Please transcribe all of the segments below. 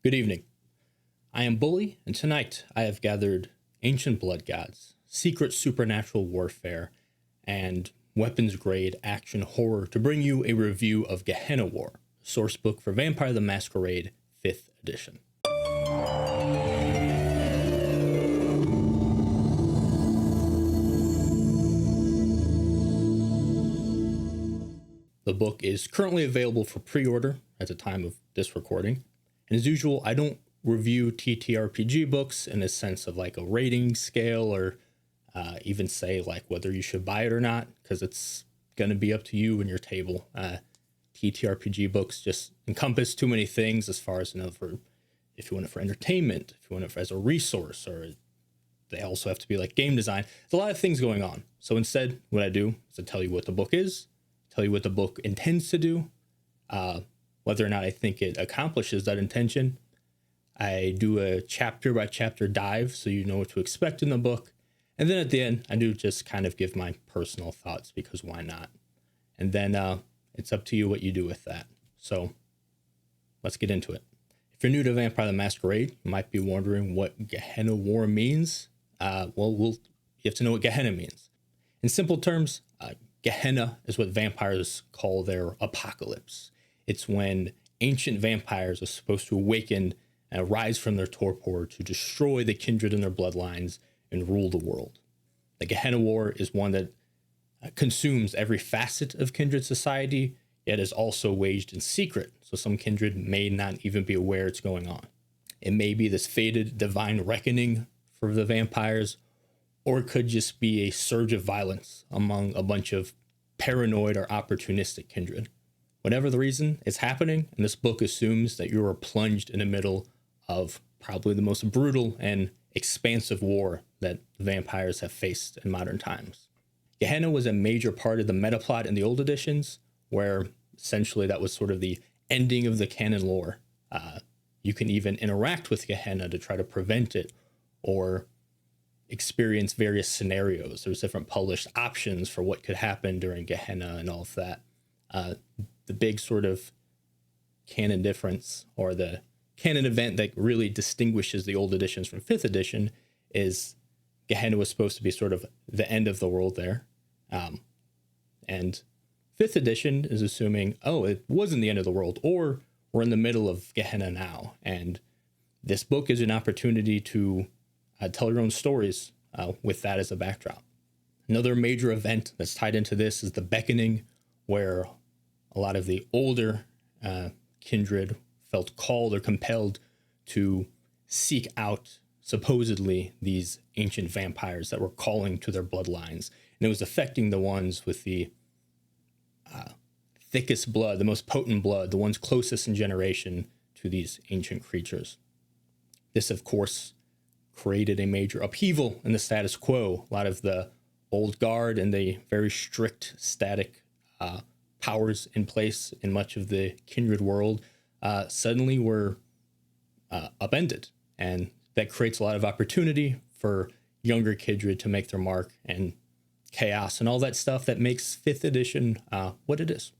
Good evening. I am Bully, and tonight I have gathered ancient blood gods, secret supernatural warfare, and weapons-grade action horror to bring you a review of Gehenna War, sourcebook for Vampire the Masquerade 5th edition. The book is currently available for pre-order at the time of this recording. And as usual, I don't review TTRPG books in a sense of like a rating scale or even say like whether you should buy it or not, because it's going to be up to you and your table. TTRPG books just encompass too many things as far as, if you want it for entertainment, if you want it as a resource, or they also have to be like game design. There's a lot of things going on. So instead, what I do is I tell you what the book is, tell you what the book intends to do, whether or not I think it accomplishes that intention. I do a chapter by chapter dive so you know what to expect in the book. And then at the end, I do just kind of give my personal thoughts, because why not? And then it's up to you what you do with that. So let's get into it. If you're new to Vampire the Masquerade, you might be wondering what Gehenna War means. You have to know what Gehenna means. In simple terms, Gehenna is what vampires call their apocalypse. It's when ancient vampires are supposed to awaken and rise from their torpor to destroy the kindred in their bloodlines and rule the world. The Gehenna War is one that consumes every facet of kindred society, yet is also waged in secret, so some kindred may not even be aware it's going on. It may be this fated divine reckoning for the vampires, or it could just be a surge of violence among a bunch of paranoid or opportunistic kindred. Whatever the reason, it's happening, and this book assumes that you are plunged in the middle of probably the most brutal and expansive war that vampires have faced in modern times. Gehenna was a major part of the meta plot in the old editions, where essentially that was sort of the ending of the canon lore. You can even interact with Gehenna to try to prevent it, or experience various scenarios. There's different published options for what could happen during Gehenna and all of that. The big sort of canon difference, or the canon event that really distinguishes the old editions from 5th edition, is Gehenna was supposed to be sort of the end of the world there. And 5th edition is assuming, it wasn't the end of the world, or we're in the middle of Gehenna now. And this book is an opportunity to tell your own stories with that as a backdrop. Another major event that's tied into this is the Beckoning, where a lot of the older kindred felt called or compelled to seek out supposedly these ancient vampires that were calling to their bloodlines. And it was affecting the ones with the thickest blood, the most potent blood, the ones closest in generation to these ancient creatures. This, of course, created a major upheaval in the status quo. A lot of the old guard and the very strict static powers in place in much of the kindred world suddenly were upended. And that creates a lot of opportunity for younger kindred to make their mark, and chaos and all that stuff that makes 5th edition what it is.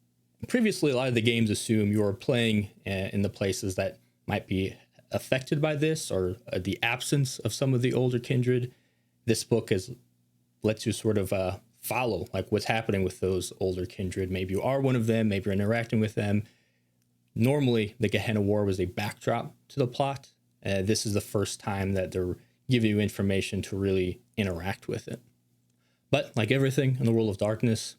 Previously, a lot of the games assume you're playing in the places that might be affected by this, or the absence of some of the older kindred. This book lets you sort of follow like what's happening with those older kindred. Maybe you are one of them, maybe you're interacting with them. Normally, the Gehenna War was a backdrop to the plot. This is the first time that they're giving you information to really interact with it. But like everything in the world of darkness,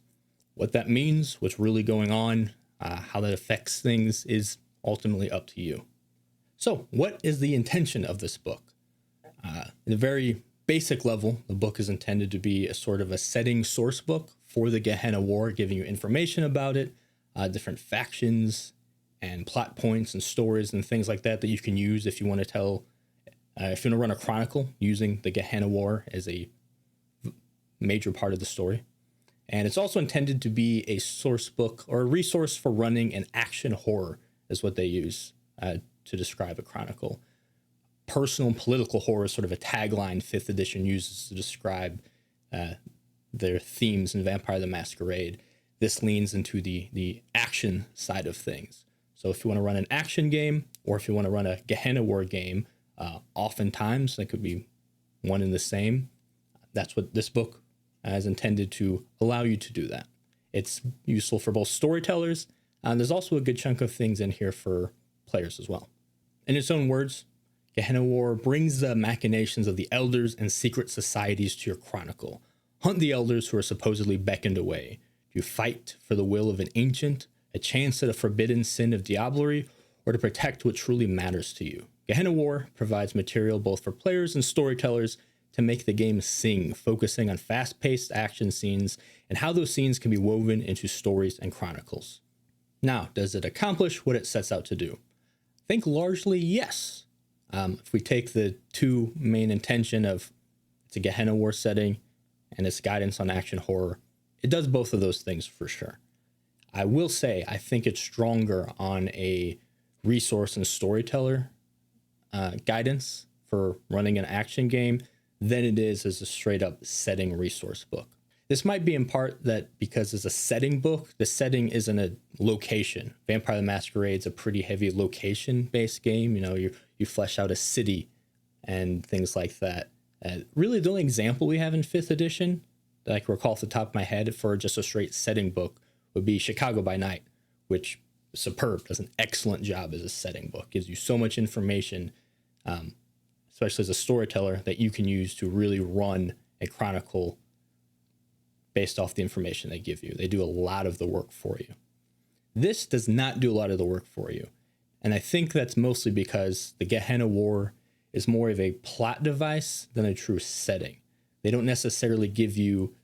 what that means, what's really going on, how that affects things is ultimately up to you. So what is the intention of this book? At a very basic level, the book is intended to be a sort of a setting source book for the Gehenna War, giving you information about it, different factions and plot points and stories and things like that you can use if you want to tell, if you want to run a chronicle using the Gehenna War as a major part of the story. And it's also intended to be a source book or a resource for running an action horror, is what they use to describe a chronicle. Personal and political horror is sort of a tagline 5th edition uses to describe their themes in Vampire the Masquerade. This leans into the action side of things. So if you want to run an action game, or if you want to run a Gehenna War game, oftentimes that could be one and the same. That's what this book is intended to allow you to do that. It's useful for both storytellers, and there's also a good chunk of things in here for players as well. In its own words, Gehenna War brings the machinations of the elders and secret societies to your chronicle. Hunt the elders who are supposedly beckoned away. You fight for the will of an ancient, a chance at a forbidden sin of diablerie, or to protect what truly matters to you. Gehenna War provides material both for players and storytellers to make the game sing, focusing on fast-paced action scenes and how those scenes can be woven into stories and chronicles. Now, does it accomplish what it sets out to do? I think largely yes. If we take the two main intention of it's a Gehenna War setting and its guidance on action horror, it does both of those things for sure. I will say I think it's stronger on a resource and storyteller guidance for running an action game than it is as a straight up setting resource book. This might be in part that because it's a setting book, the setting isn't a location. Vampire the Masquerade's a pretty heavy location-based game. You know, you flesh out a city and things like that. Really, the only example we have in 5th edition that I can recall off the top of my head for just a straight setting book would be Chicago by Night, which is superb, does an excellent job as a setting book. Gives you so much information, especially as a storyteller, that you can use to really run a chronicle based off the information they give you. They do a lot of the work for you. This does not do a lot of the work for you. And I think that's mostly because the Gehenna War is more of a plot device than a true setting. They don't necessarily give you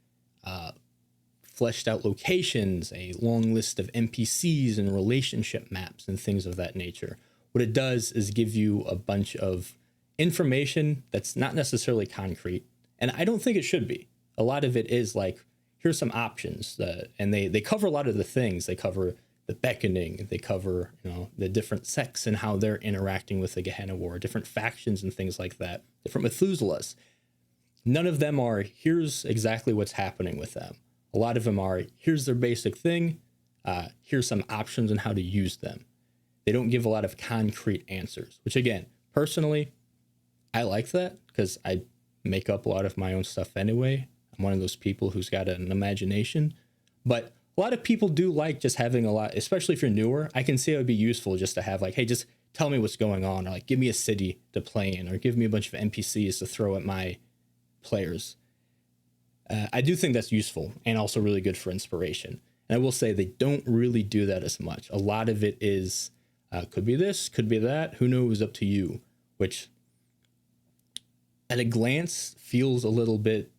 fleshed out locations, a long list of NPCs and relationship maps and things of that nature. What it does is give you a bunch of information that's not necessarily concrete. And I don't think it should be. A lot of it is like, here's some options, and they cover a lot of the things. They cover the beckoning, they cover, you know, the different sects and how they're interacting with the Gehenna War, different factions and things like that, different Methuselahs. None of them are, here's exactly what's happening with them. A lot of them are, here's their basic thing, here's some options on how to use them. They don't give a lot of concrete answers, which again, personally, I like that because I make up a lot of my own stuff anyway. I'm one of those people who's got an imagination, but a lot of people do like just having a lot, especially if you're newer. I can see it would be useful just to have like, hey, just tell me what's going on, or like give me a city to play in, or give me a bunch of NPCs to throw at my players. I do think that's useful and also really good for inspiration. And I will say they don't really do that as much. A lot of it is, could be this, could be that, who knows, up to you, which at a glance feels a little bit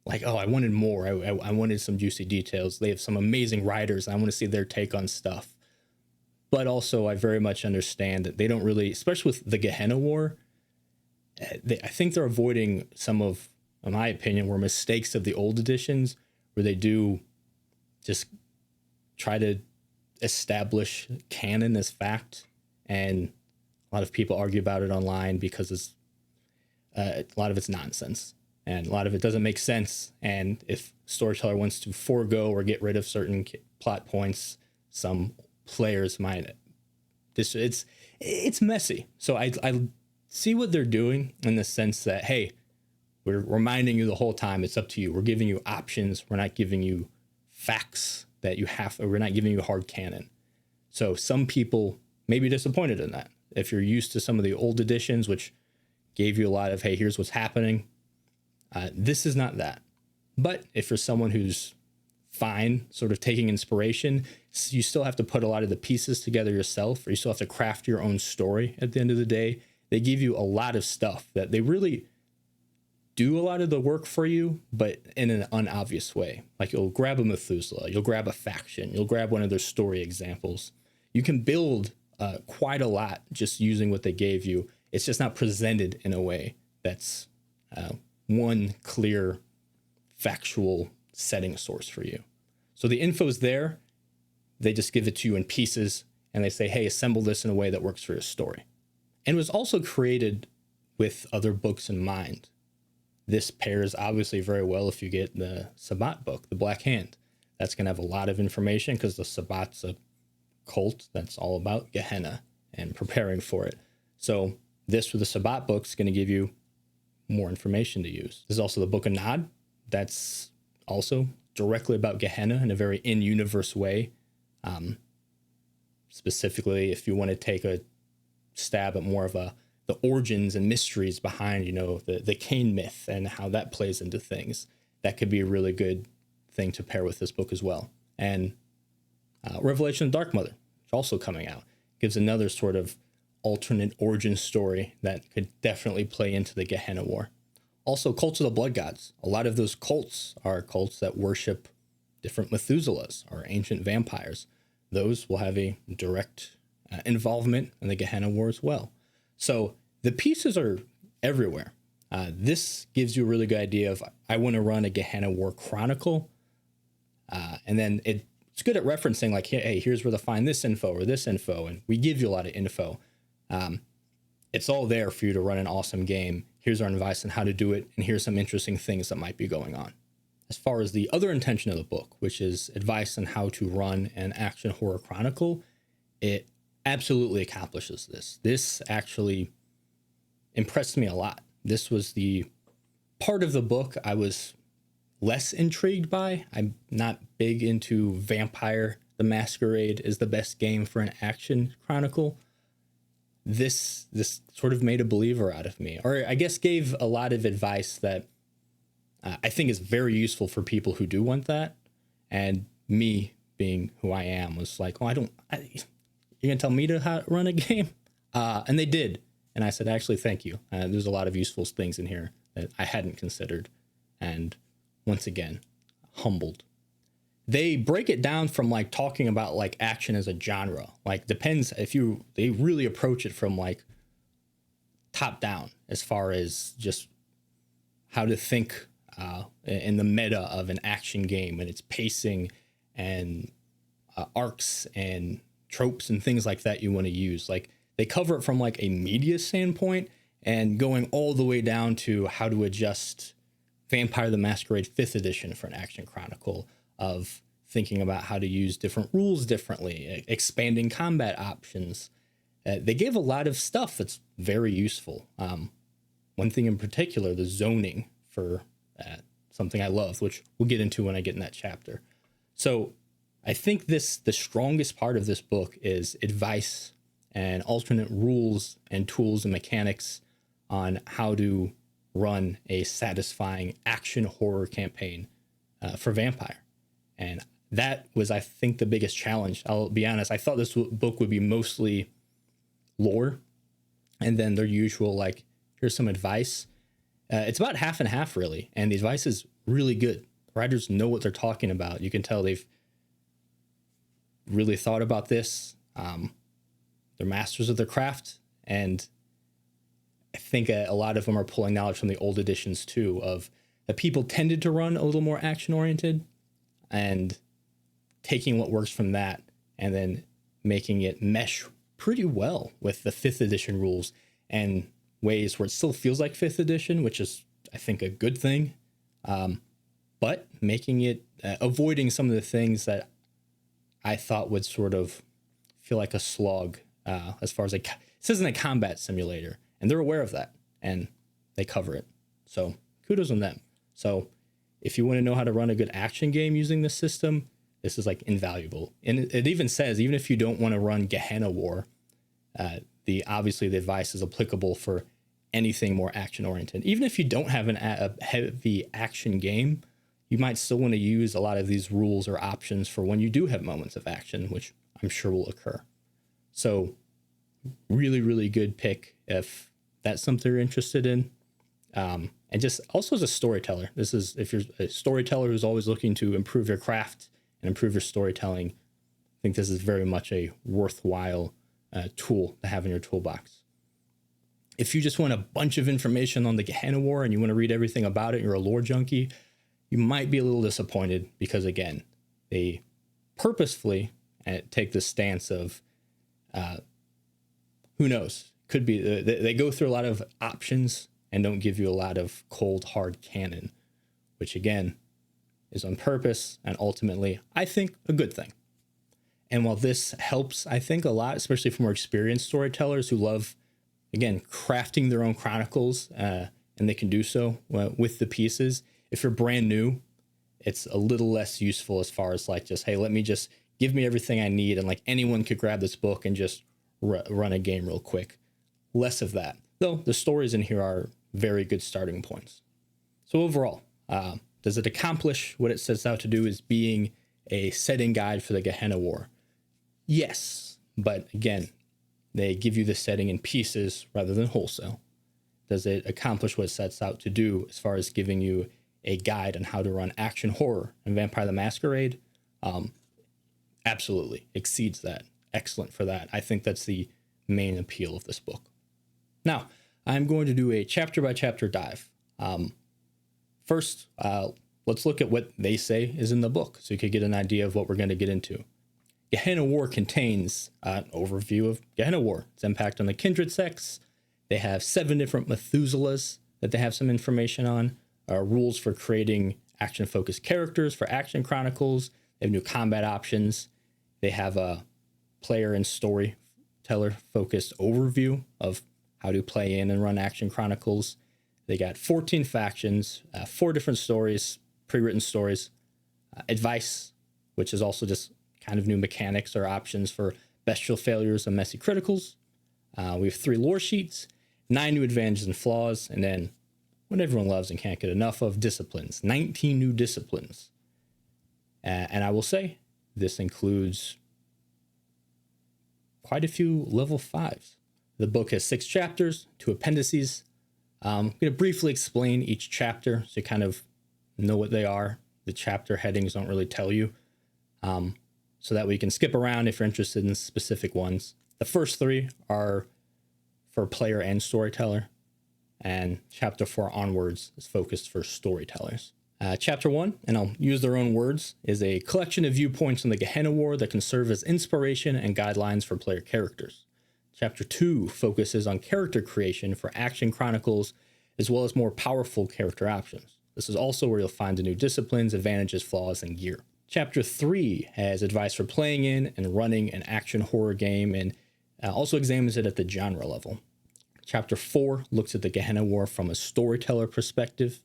like, oh, I wanted more. I wanted some juicy details. They have some amazing writers, and I want to see their take on stuff. But also, I very much understand that they don't really, especially with the Gehenna War, I think they're avoiding some of, in my opinion, were mistakes of the old editions, where they do just try to establish canon as fact. And a lot of people argue about it online because it's a lot of it's nonsense. And a lot of it doesn't make sense. And if storyteller wants to forego or get rid of certain plot points, some players might. It's messy. So I see what they're doing in the sense that, hey, we're reminding you the whole time it's up to you. We're giving you options. We're not giving you facts that you have, or we're not giving you hard canon. So some people may be disappointed in that. If you're used to some of the old editions, which gave you a lot of, hey, here's what's happening. This is not that. But if you're someone who's fine sort of taking inspiration, you still have to put a lot of the pieces together yourself, or you still have to craft your own story at the end of the day. They give you a lot of stuff that they really do a lot of the work for you, but in an unobvious way. Like you'll grab a Methuselah, you'll grab a faction, you'll grab one of their story examples. You can build quite a lot just using what they gave you. It's just not presented in a way that's one clear factual setting source for you. So the info's there. They just give it to you in pieces and they say, hey, assemble this in a way that works for your story. And it was also created with other books in mind. This pairs obviously very well if you get the Sabbat book, the Black Hand. That's going to have a lot of information because the Sabbat's a cult that's all about Gehenna and preparing for it. So this with the Sabbat book is going to give you more information to use. There's also the Book of Nod. That's also directly about Gehenna in a very in-universe way. Specifically, if you want to take a stab at more of the origins and mysteries behind, the Cain myth and how that plays into things, that could be a really good thing to pair with this book as well. And Revelation of Dark Mother, which also coming out, gives another sort of alternate origin story that could definitely play into the Gehenna War. Also, cults of the blood gods. A lot of those cults are cults that worship different Methuselahs or ancient vampires. Those will have a direct involvement in the Gehenna War as well. So the pieces are everywhere. This gives you a really good idea of, I want to run a Gehenna War chronicle. And then it's good at referencing like, hey, here's where to find this info or this info. And we give you a lot of info. It's all there for you to run an awesome game. Here's our advice on how to do it. And here's some interesting things that might be going on. As far as the other intention of the book, which is advice on how to run an action horror chronicle, it absolutely accomplishes this. This actually impressed me a lot. This was the part of the book I was less intrigued by. I'm not big into Vampire the Masquerade is the best game for an action chronicle. This sort of made a believer out of me, or I guess gave a lot of advice that I think is very useful for people who do want that. And me being who I am was like, you're going to tell me how to run a game? And they did. And I said, actually, thank you. There's a lot of useful things in here that I hadn't considered. And once again, humbled. They break it down from like talking about like action as a genre. Like depends they really approach it from like top down as far as just how to think in the meta of an action game and its pacing and arcs and tropes and things like that you want to use. Like they cover it from like a media standpoint and going all the way down to how to adjust Vampire the Masquerade 5th edition for an action chronicle, of thinking about how to use different rules differently, expanding combat options. They gave a lot of stuff that's very useful. One thing in particular, the zoning for something I love, which we'll get into when I get in that chapter. So I think the strongest part of this book is advice and alternate rules and tools and mechanics on how to run a satisfying action horror campaign for Vampire. And that was, I think, the biggest challenge. I'll be honest, I thought this book would be mostly lore and then their usual, like, here's some advice. It's about half and half, really. And the advice is really good. Writers know what they're talking about. You can tell they've really thought about this. They're masters of their craft. And I think a lot of them are pulling knowledge from the old editions, too, of that people tended to run a little more action-oriented and taking what works from that and then making it mesh pretty well with the 5th edition rules and ways where it still feels like 5th edition, which is, I think, a good thing. But making it, avoiding some of the things that I thought would sort of feel like a slog as far as this isn't a combat simulator, and they're aware of that and they cover it. So kudos on them. So if you want to know how to run a good action game using this system, this is like invaluable. And it even says, even if you don't want to run Gehenna War, obviously the advice is applicable for anything more action oriented. Even if you don't have a heavy action game, you might still want to use a lot of these rules or options for when you do have moments of action, which I'm sure will occur. So really, really good pick if that's something you're interested in. And just also as a storyteller, if you're a storyteller who's always looking to improve your craft and improve your storytelling, I think this is very much a worthwhile tool to have in your toolbox. If you just want a bunch of information on the Gehenna War and you want to read everything about it, you're a lore junkie, you might be a little disappointed because, again, they purposefully take the stance of, who knows, could be, they go through a lot of options and don't give you a lot of cold, hard canon, which, again, is on purpose and ultimately, I think, a good thing. And while this helps, I think, a lot, especially for more experienced storytellers who love, again, crafting their own chronicles, and they can do so with the pieces. If you're brand new, it's a little less useful as far as like just, hey, let me just give me everything I need. And like anyone could grab this book and just run a game real quick. Less of that. Though the stories in here are very good starting points. So overall, does it accomplish what it sets out to do as being a setting guide for the Gehenna War? Yes, but again, they give you the setting in pieces rather than wholesale. Does it accomplish what it sets out to do as far as giving you a guide on how to run action horror and Vampire the Masquerade? Absolutely exceeds that. Excellent for that. I think that's the main appeal of this book. Now, I'm going to do a chapter by chapter dive. First, let's look at what they say is in the book so you can get an idea of what we're going to get into. Gehenna War contains an overview of Gehenna War, its impact on the kindred sects. They have 7 different Methuselahs that they have some information on, rules for creating action-focused characters for action chronicles. They have new combat options. They have a player and storyteller-focused overview of how to play in and run action chronicles. They got 14 factions, 4 different stories, pre-written stories, advice, which is also just kind of new mechanics or options for bestial failures and messy criticals. We have 3 lore sheets, 9 new advantages and flaws, and then what everyone loves and can't get enough of, disciplines. 19 new disciplines. And I will say, this includes quite a few level 5s. The book has 6 chapters, 2 appendices. I'm going to briefly explain each chapter so you kind of know what they are. The chapter headings don't really tell you. So that we can skip around if you're interested in specific ones. The first 3 are for player and storyteller, and chapter 4 onwards is focused for storytellers. Chapter 1, and I'll use their own words, is a collection of viewpoints on the Gehenna War that can serve as inspiration and guidelines for player characters. Chapter 2 focuses on character creation for action chronicles, as well as more powerful character options. This is also where you'll find the new disciplines, advantages, flaws, and gear. Chapter 3 has advice for playing in and running an action horror game, and also examines it at the genre level. Chapter 4 looks at the Gehenna War from a storyteller perspective.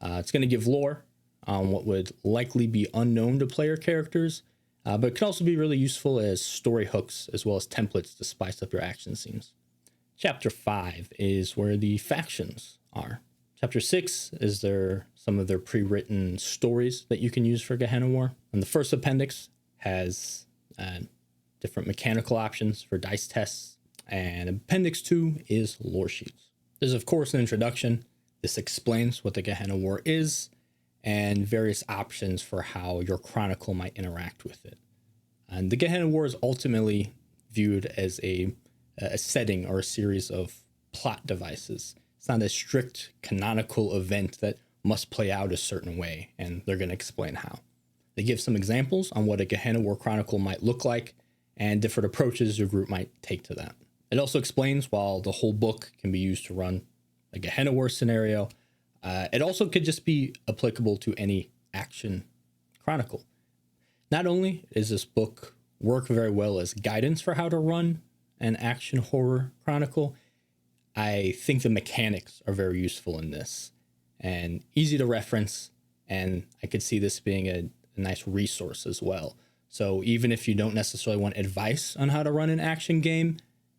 It's going to give lore on what would likely be unknown to player characters, but it can also be really useful as story hooks as well as templates to spice up your action scenes. Chapter 5 is where the factions are. Chapter 6 is some of their pre-written stories that you can use for Gehenna War. And the first appendix has different mechanical options for dice tests. And Appendix II is Loresheets. There's, of course, an introduction. This explains what the Gehenna War is and various options for how your chronicle might interact with it. And the Gehenna War is ultimately viewed as a setting or a series of plot devices. It's not a strict canonical event that must play out a certain way, and they're going to explain how. They give some examples on what a Gehenna War chronicle might look like and different approaches your group might take to that. It also explains while the whole book can be used to run a Gehenna War scenario, it also could just be applicable to any action chronicle. Not only does this book work very well as guidance for how to run an action horror chronicle, I think the mechanics are very useful in this and easy to reference, and I could see this being a nice resource as well. So even if you don't necessarily want advice on how to run an action game,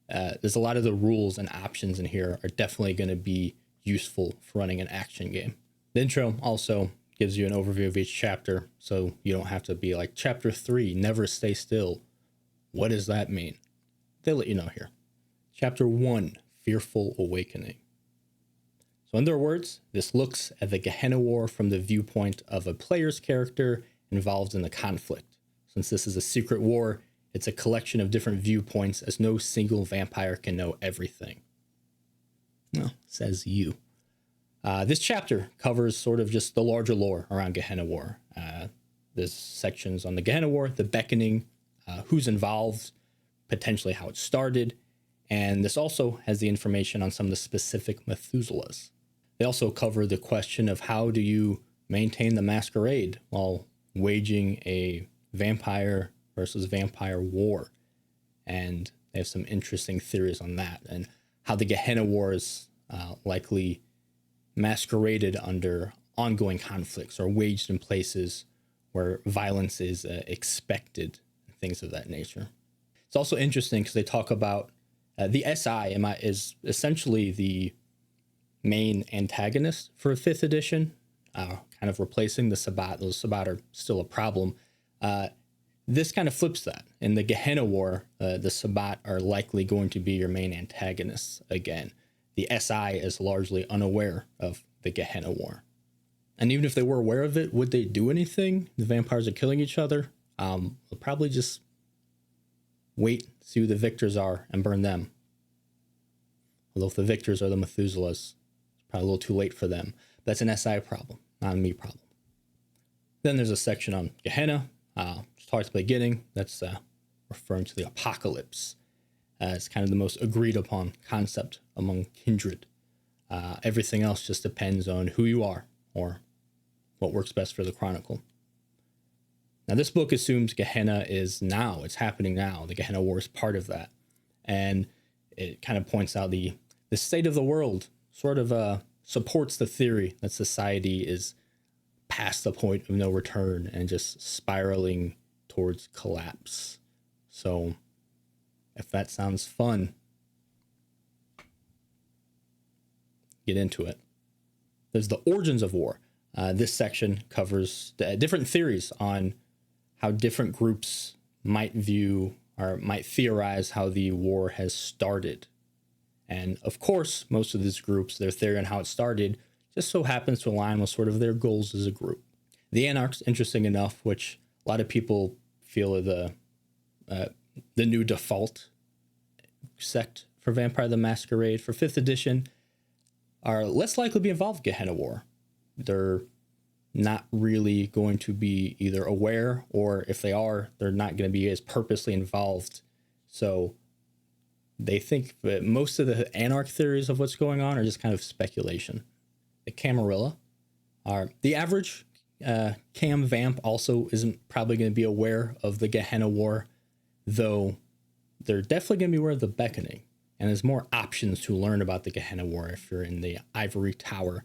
there's a lot of the rules and options in here are definitely going to be useful for running an action game. The intro also gives you an overview of each chapter, so you don't have to be like, Chapter 3, never stay still. What does that mean? They'll let you know here. Chapter 1, Fearful Awakening. So in their words, this looks at the Gehenna War from the viewpoint of a player's character involved in the conflict. Since this is a secret war, it's a collection of different viewpoints, as no single vampire can know everything. Well, says you. This chapter covers sort of just the larger lore around Gehenna War. There's sections on the Gehenna War, the beckoning, who's involved, potentially how it started, and this also has the information on some of the specific Methuselahs. They also cover the question of how do you maintain the Masquerade while waging a vampire versus Vampire War. And they have some interesting theories on that and how the Gehenna War is likely masqueraded under ongoing conflicts or waged in places where violence is expected, things of that nature. It's also interesting because they talk about the SI is essentially the main antagonist for 5th edition, kind of replacing the Sabbat. Those Sabbat are still a problem. This kind of flips that. In the Gehenna War, the Sabbat are likely going to be your main antagonists again. The SI is largely unaware of the Gehenna War. And even if they were aware of it, would they do anything? The vampires are killing each other. They'll probably just wait, see who the victors are, and burn them. Although if the victors are the Methuselahs, it's probably a little too late for them. That's an SI problem, not a me problem. Then there's a section on Gehenna. Just talked at the beginning. That's referring to the apocalypse. It's kind of the most agreed upon concept among kindred. Everything else just depends on who you are or what works best for the chronicle. Now, this book assumes Gehenna is now. It's happening now. The Gehenna War is part of that. And it kind of points out the state of the world, sort of supports the theory that society is past the point of no return and just spiraling towards collapse. So if that sounds fun, get into it. There's the origins of war. This section covers the different theories on how different groups might view or might theorize how the war has started. And of course, most of these groups, their theory on how it started just so happens to align with sort of their goals as a group. The Anarchs, interesting enough, which a lot of people feel are the new default sect for Vampire the Masquerade for 5th edition, are less likely to be involved in Gehenna War. They're not really going to be either aware, or if they are, they're not going to be as purposely involved. So they think that most of the Anarch theories of what's going on are just kind of speculation. The Camarilla are the average Cam Vamp also isn't probably going to be aware of the Gehenna War, though they're definitely going to be aware of the Beckoning. And there's more options to learn about the Gehenna War if you're in the Ivory Tower,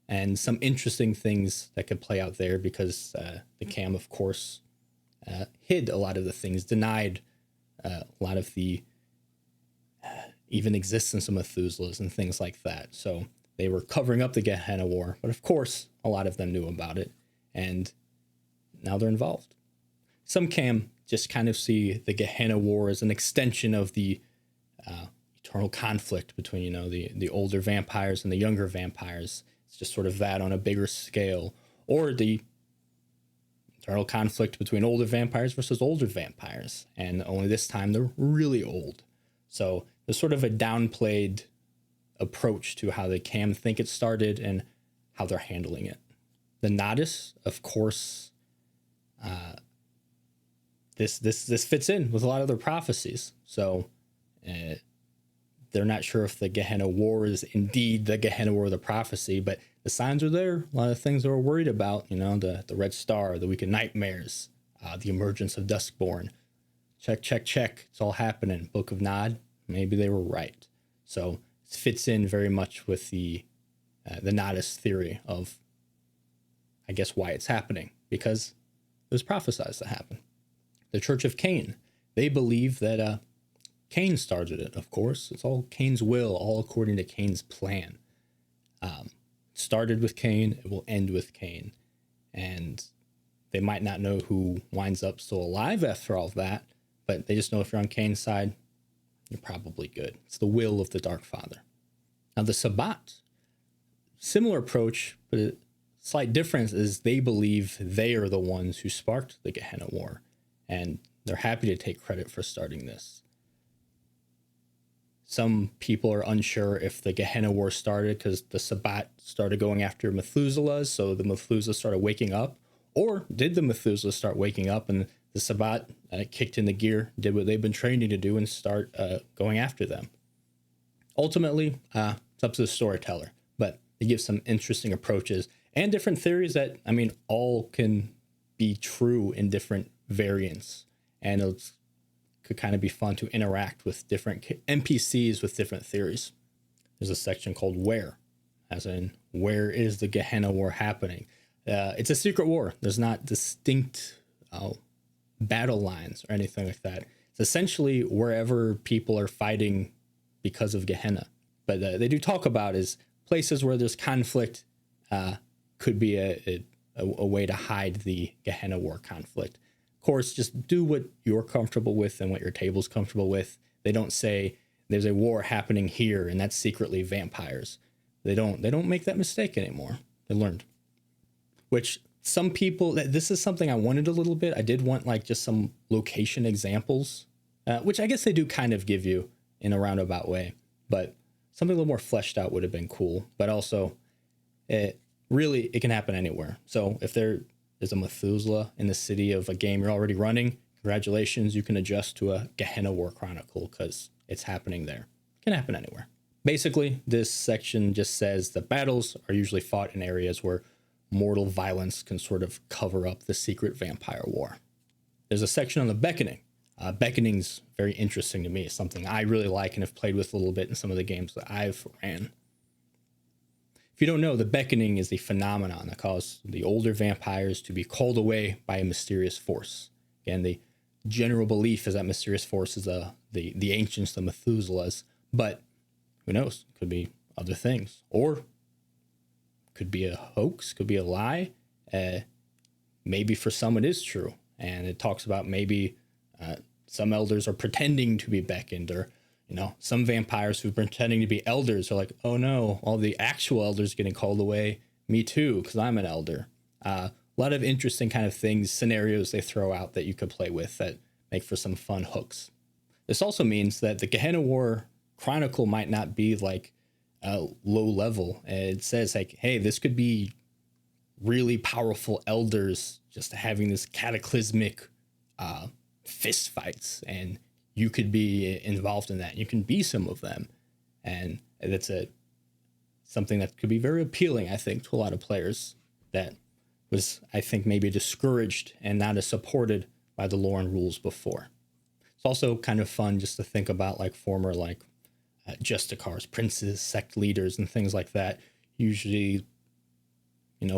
and some interesting things that could play out there because the Cam, of course, hid a lot of the things, denied a lot of the even existence of Methuselahs and things like that. So they were covering up the Gehenna War, but of course, a lot of them knew about it, and now they're involved. Some Cam just kind of see the Gehenna War as an extension of the eternal conflict between, the older vampires and the younger vampires. It's just sort of that on a bigger scale, or the eternal conflict between older vampires versus older vampires, and only this time they're really old. So there's sort of a downplayed approach to how the Cam think it started and how they're handling it. The Nodis, of course, this fits in with a lot of their prophecies. So they're not sure if the Gehenna War is indeed the Gehenna War of the prophecy, but the signs are there. A lot of things they were worried about, the Red Star, the Week of Nightmares, the emergence of Duskborn. Check. It's all happening. Book of Nod, maybe they were right. So it fits in very much with the Nodist theory of, I guess, why it's happening, because it was prophesized to happen. The Church of Cain, they believe that Cain started it, of course. It's all Cain's will, all according to Cain's plan. It started with Cain, it will end with Cain. And they might not know who winds up still alive after all of that, but they just know if you're on Cain's side, you're probably good. It's the will of the Dark Father. Now the Sabbat, similar approach, but a slight difference is they believe they are the ones who sparked the Gehenna War, and they're happy to take credit for starting this. Some people are unsure if the Gehenna War started because the Sabbat started going after Methuselahs, so the Methuselahs started waking up, or did the Methuselahs start waking up and the Sabbat kicked in the gear, did what they've been training to do, and start going after them. Ultimately, it's up to the storyteller, but it gives some interesting approaches and different theories that, all can be true in different variants. and it could kind of be fun to interact with different NPCs with different theories. There's a section called Where, as in where is the Gehenna War happening? It's a secret war. There's not distinct battle lines or anything like that. It's essentially wherever people are fighting because of Gehenna. But they do talk about is places where there's conflict could be a way to hide the Gehenna War conflict. Of course, just do what you're comfortable with and what your table's comfortable with. They don't say there's a war happening here and that's secretly vampires. They don't make that mistake anymore. They learned. Which some people, this is something I wanted a little bit. I did want like just some location examples, which I guess they do kind of give you in a roundabout way, but something a little more fleshed out would have been cool. But also, it can happen anywhere. So if there is a Methuselah in the city of a game you're already running, congratulations, you can adjust to a Gehenna War Chronicle because it's happening there. It can happen anywhere. Basically, this section just says the battles are usually fought in areas where mortal violence can sort of cover up the secret vampire war. There's a section on the beckoning. Beckoning's very interesting to me. It's something I really like and have played with a little bit in some of the games that I've ran. If you don't know, the beckoning is the phenomenon that causes the older vampires to be called away by a mysterious force. Again, the general belief is that mysterious force is the ancients, the Methuselahs, but who knows? Could be other things, or could be a hoax, could be a lie. Maybe for some it is true, and it talks about maybe some elders are pretending to be beckoned, or some vampires who are pretending to be elders are like, oh no, all the actual elders getting called away. Me too, because I'm an elder. A lot of interesting kind of things, scenarios they throw out that you could play with that make for some fun hooks. This also means that the Gehenna War Chronicle might not be like low level. It says like, hey, this could be really powerful elders just having this cataclysmic fist fights, and you could be involved in that. You can be some of them, and that's something that could be very appealing, I think, to a lot of players that was, I think, maybe discouraged and not as supported by the lore and rules before. It's also kind of fun just to think about like former Justicars, princes, sect leaders, and things like that. Usually,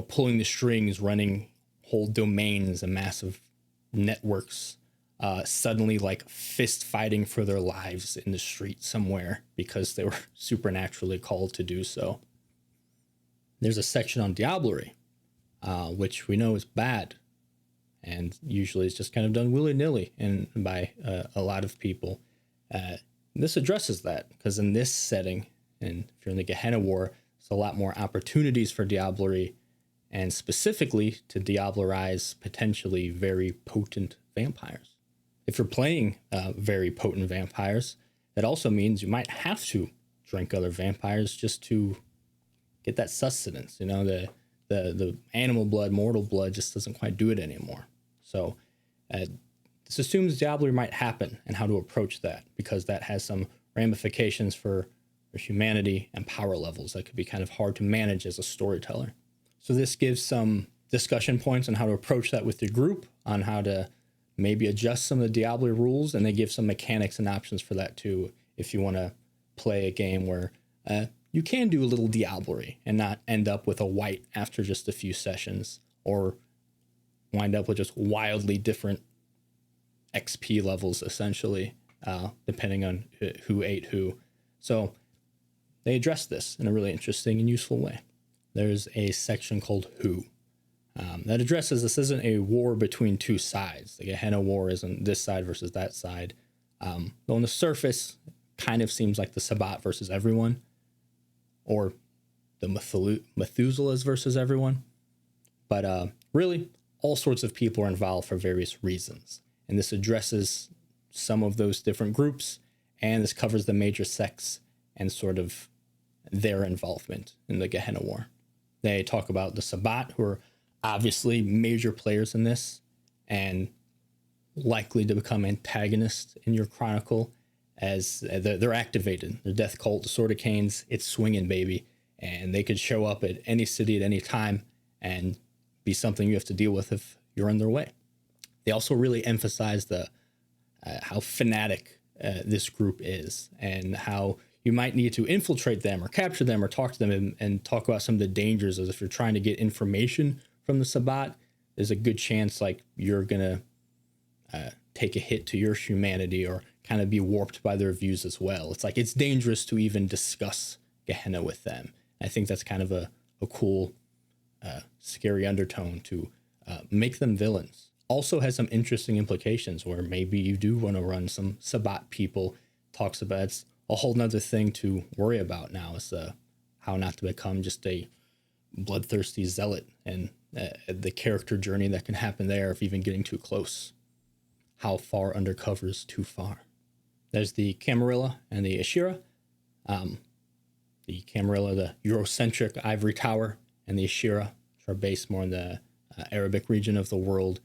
pulling the strings, running whole domains and massive networks, suddenly like fist fighting for their lives in the street somewhere because they were supernaturally called to do so. There's a section on diablerie, which we know is bad, and usually it's just kind of done willy-nilly and by a lot of people. This addresses that, because in this setting, and if you're in the Gehenna War, there's a lot more opportunities for diablerie, and specifically to diablerize potentially very potent vampires. If you're playing very potent vampires, that also means you might have to drink other vampires just to get that sustenance. The animal blood, mortal blood just doesn't quite do it anymore. So this assumes diablerie might happen and how to approach that, because that has some ramifications for humanity and power levels that could be kind of hard to manage as a storyteller. So this gives some discussion points on how to approach that with your group, on how to maybe adjust some of the diablerie rules, and they give some mechanics and options for that too, if you want to play a game where you can do a little diablerie and not end up with a white after just a few sessions, or wind up with just wildly different XP levels, essentially, depending on who ate who. So they address this in a really interesting and useful way. There's a section called Who that addresses this isn't a war between two sides. The Gehenna War isn't this side versus that side. Though on the surface, kind of seems like the Sabbat versus everyone, or the Methuselahs versus everyone. But really, all sorts of people are involved for various reasons. And this addresses some of those different groups, and this covers the major sects and sort of their involvement in the Gehenna War. They talk about the Sabbat, who are obviously major players in this and likely to become antagonists in your chronicle, as they're activated. Their death cult, the Sword of Canes, it's swinging, baby. And they could show up at any city at any time and be something you have to deal with if you're in their way. They also really emphasize the how fanatic this group is, and how you might need to infiltrate them or capture them or talk to them and talk about some of the dangers. As if you're trying to get information from the Sabbat, there's a good chance like you're gonna take a hit to your humanity or kind of be warped by their views as well. It's like it's dangerous to even discuss Gehenna with them. I think that's kind of a cool, scary undertone to make them villains. Also has some interesting implications where maybe you do want to run some Sabbat people. Talks about it's a whole nother thing to worry about now is how not to become just a bloodthirsty zealot, and the character journey that can happen there if even getting too close. How far undercover is too far. There's the Camarilla and the Ashira. The Camarilla, the Eurocentric ivory tower, and the Ashira, which are based more in the Arabic region of the world,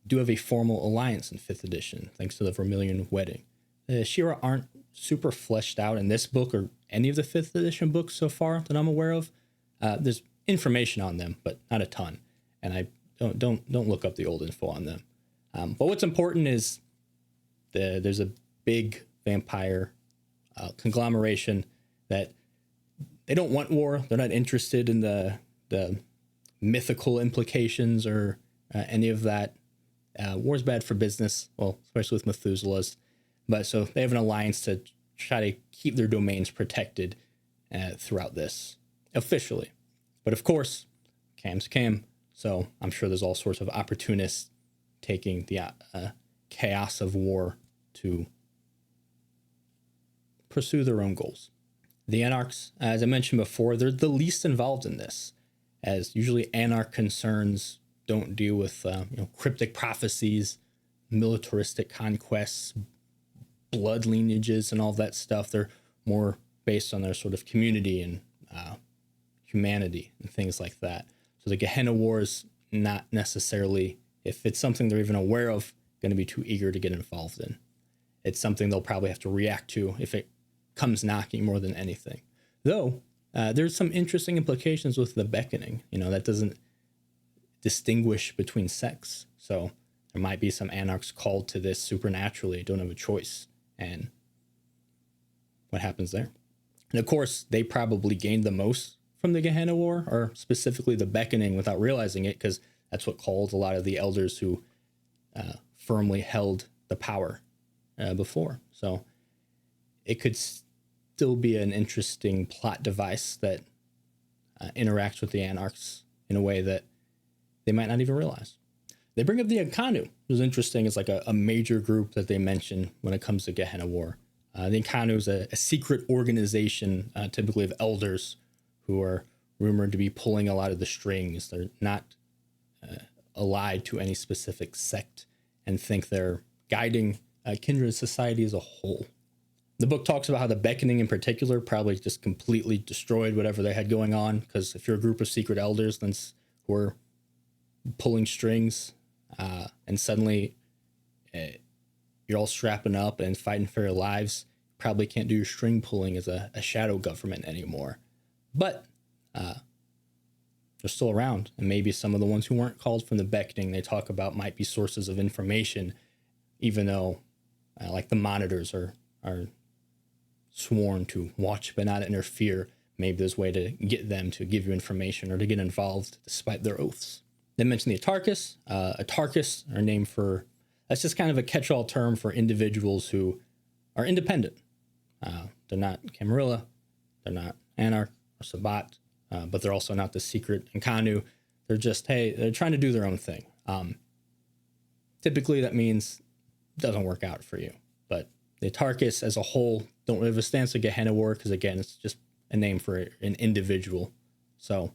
do have a formal alliance in 5th edition, thanks to the Vermilion Wedding. The Ashira aren't super fleshed out in this book or any of the 5th edition books so far that I'm aware of. There's information on them, but not a ton. And I don't look up the old info on them. But what's important is there's a big vampire conglomeration that they don't want war. They're not interested in the mythical implications or any of that. War's bad for business, well, especially with Methuselahs. But so they have an alliance to try to keep their domains protected throughout this officially. But of course, Cam's Cam. So I'm sure there's all sorts of opportunists taking the chaos of war to pursue their own goals. The Anarchs, as I mentioned before, they're the least involved in this, as usually Anarch concerns don't deal with cryptic prophecies, militaristic conquests, blood lineages, and all that stuff. They're more based on their sort of community and humanity and things like that. So the Gehenna War is not necessarily, if it's something they're even aware of, going to be too eager to get involved in. It's something they'll probably have to react to if it comes knocking more than anything. Though there's some interesting implications with the beckoning. That doesn't distinguish between sects. So there might be some Anarchs called to this supernaturally, don't have a choice. And what happens there? And of course, they probably gained the most from the Gehenna War, or specifically the beckoning, without realizing it, because that's what called a lot of the elders who firmly held the power before. So it could still be an interesting plot device that interacts with the Anarchs in a way that they might not even realize. They bring up the Nkanu, which is interesting. It's like a major group that they mention when it comes to Gehenna War. The Nkanu is a secret organization, typically of elders, who are rumored to be pulling a lot of the strings. They're not allied to any specific sect and think they're guiding kindred society as a whole. The book talks about how the beckoning in particular probably just completely destroyed whatever they had going on, because if you're a group of secret elders then who are pulling strings and suddenly you're all strapping up and fighting for your lives, probably can't do your string pulling as a shadow government anymore. But they're still around, and maybe some of the ones who weren't called from the beckoning they talk about might be sources of information, even though like the monitors are sworn to watch but not interfere. Maybe there's a way to get them to give you information or to get involved despite their oaths. They mentioned the Atarchus. Atarchus are named for, that's just kind of a catch-all term for individuals who are independent. They're not Camarilla, they're not Anarch or Sabbat, but they're also not the secret Nkanu. They're just, hey, they're trying to do their own thing. Typically that means it doesn't work out for you. But the Atarchus as a whole don't really have a stance of Gehenna War, because again, it's just a name for an individual. So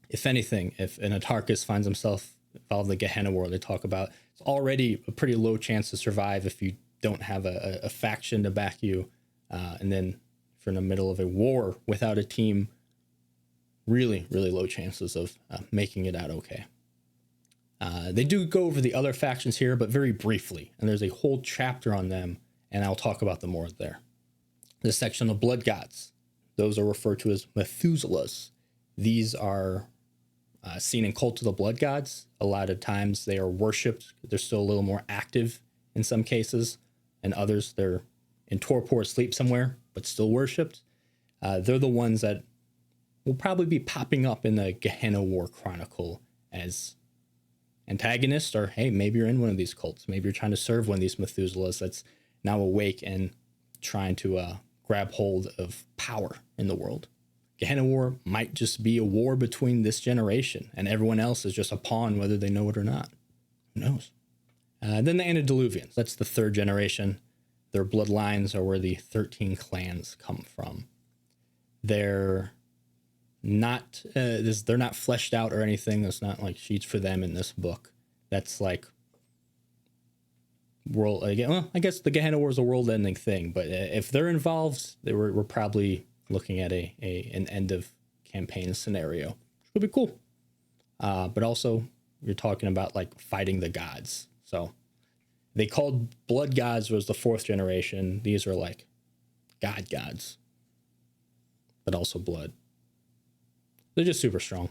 if anything, if an Atarchus finds himself involved in the Gehenna War, they talk about it's already a pretty low chance to survive if you don't have a faction to back you. And then if you're in the middle of a war without a team, really, really low chances of making it out okay. They do go over the other factions here, but very briefly. And there's a whole chapter on them, and I'll talk about them more there. This section of blood gods, those are referred to as Methuselahs. These are seen in Cult of the Blood Gods. A lot of times they are worshipped. They're still a little more active in some cases, and others they're in torpor asleep somewhere, but still worshipped. They're the ones that will probably be popping up in the Gehenna War Chronicle as antagonists, or hey, maybe you're in one of these cults. Maybe you're trying to serve one of these Methuselahs that's now awake and trying to grab hold of power in the world. Gehenna War might just be a war between this generation, and everyone else is just a pawn, whether they know it or not. Who knows? Then the Antediluvians. That's the third generation. Their bloodlines are where the 13 clans come from. They're not they're not fleshed out or anything. There's not like sheets for them in this book. That's like world again. Well, I guess the Gehenna War is a world-ending thing, but if they're involved, we're probably looking at an end of campaign scenario, which would be cool. But also, you're talking about like fighting the gods. So they called blood gods was the fourth generation. These are like gods, but also blood. They're just super strong.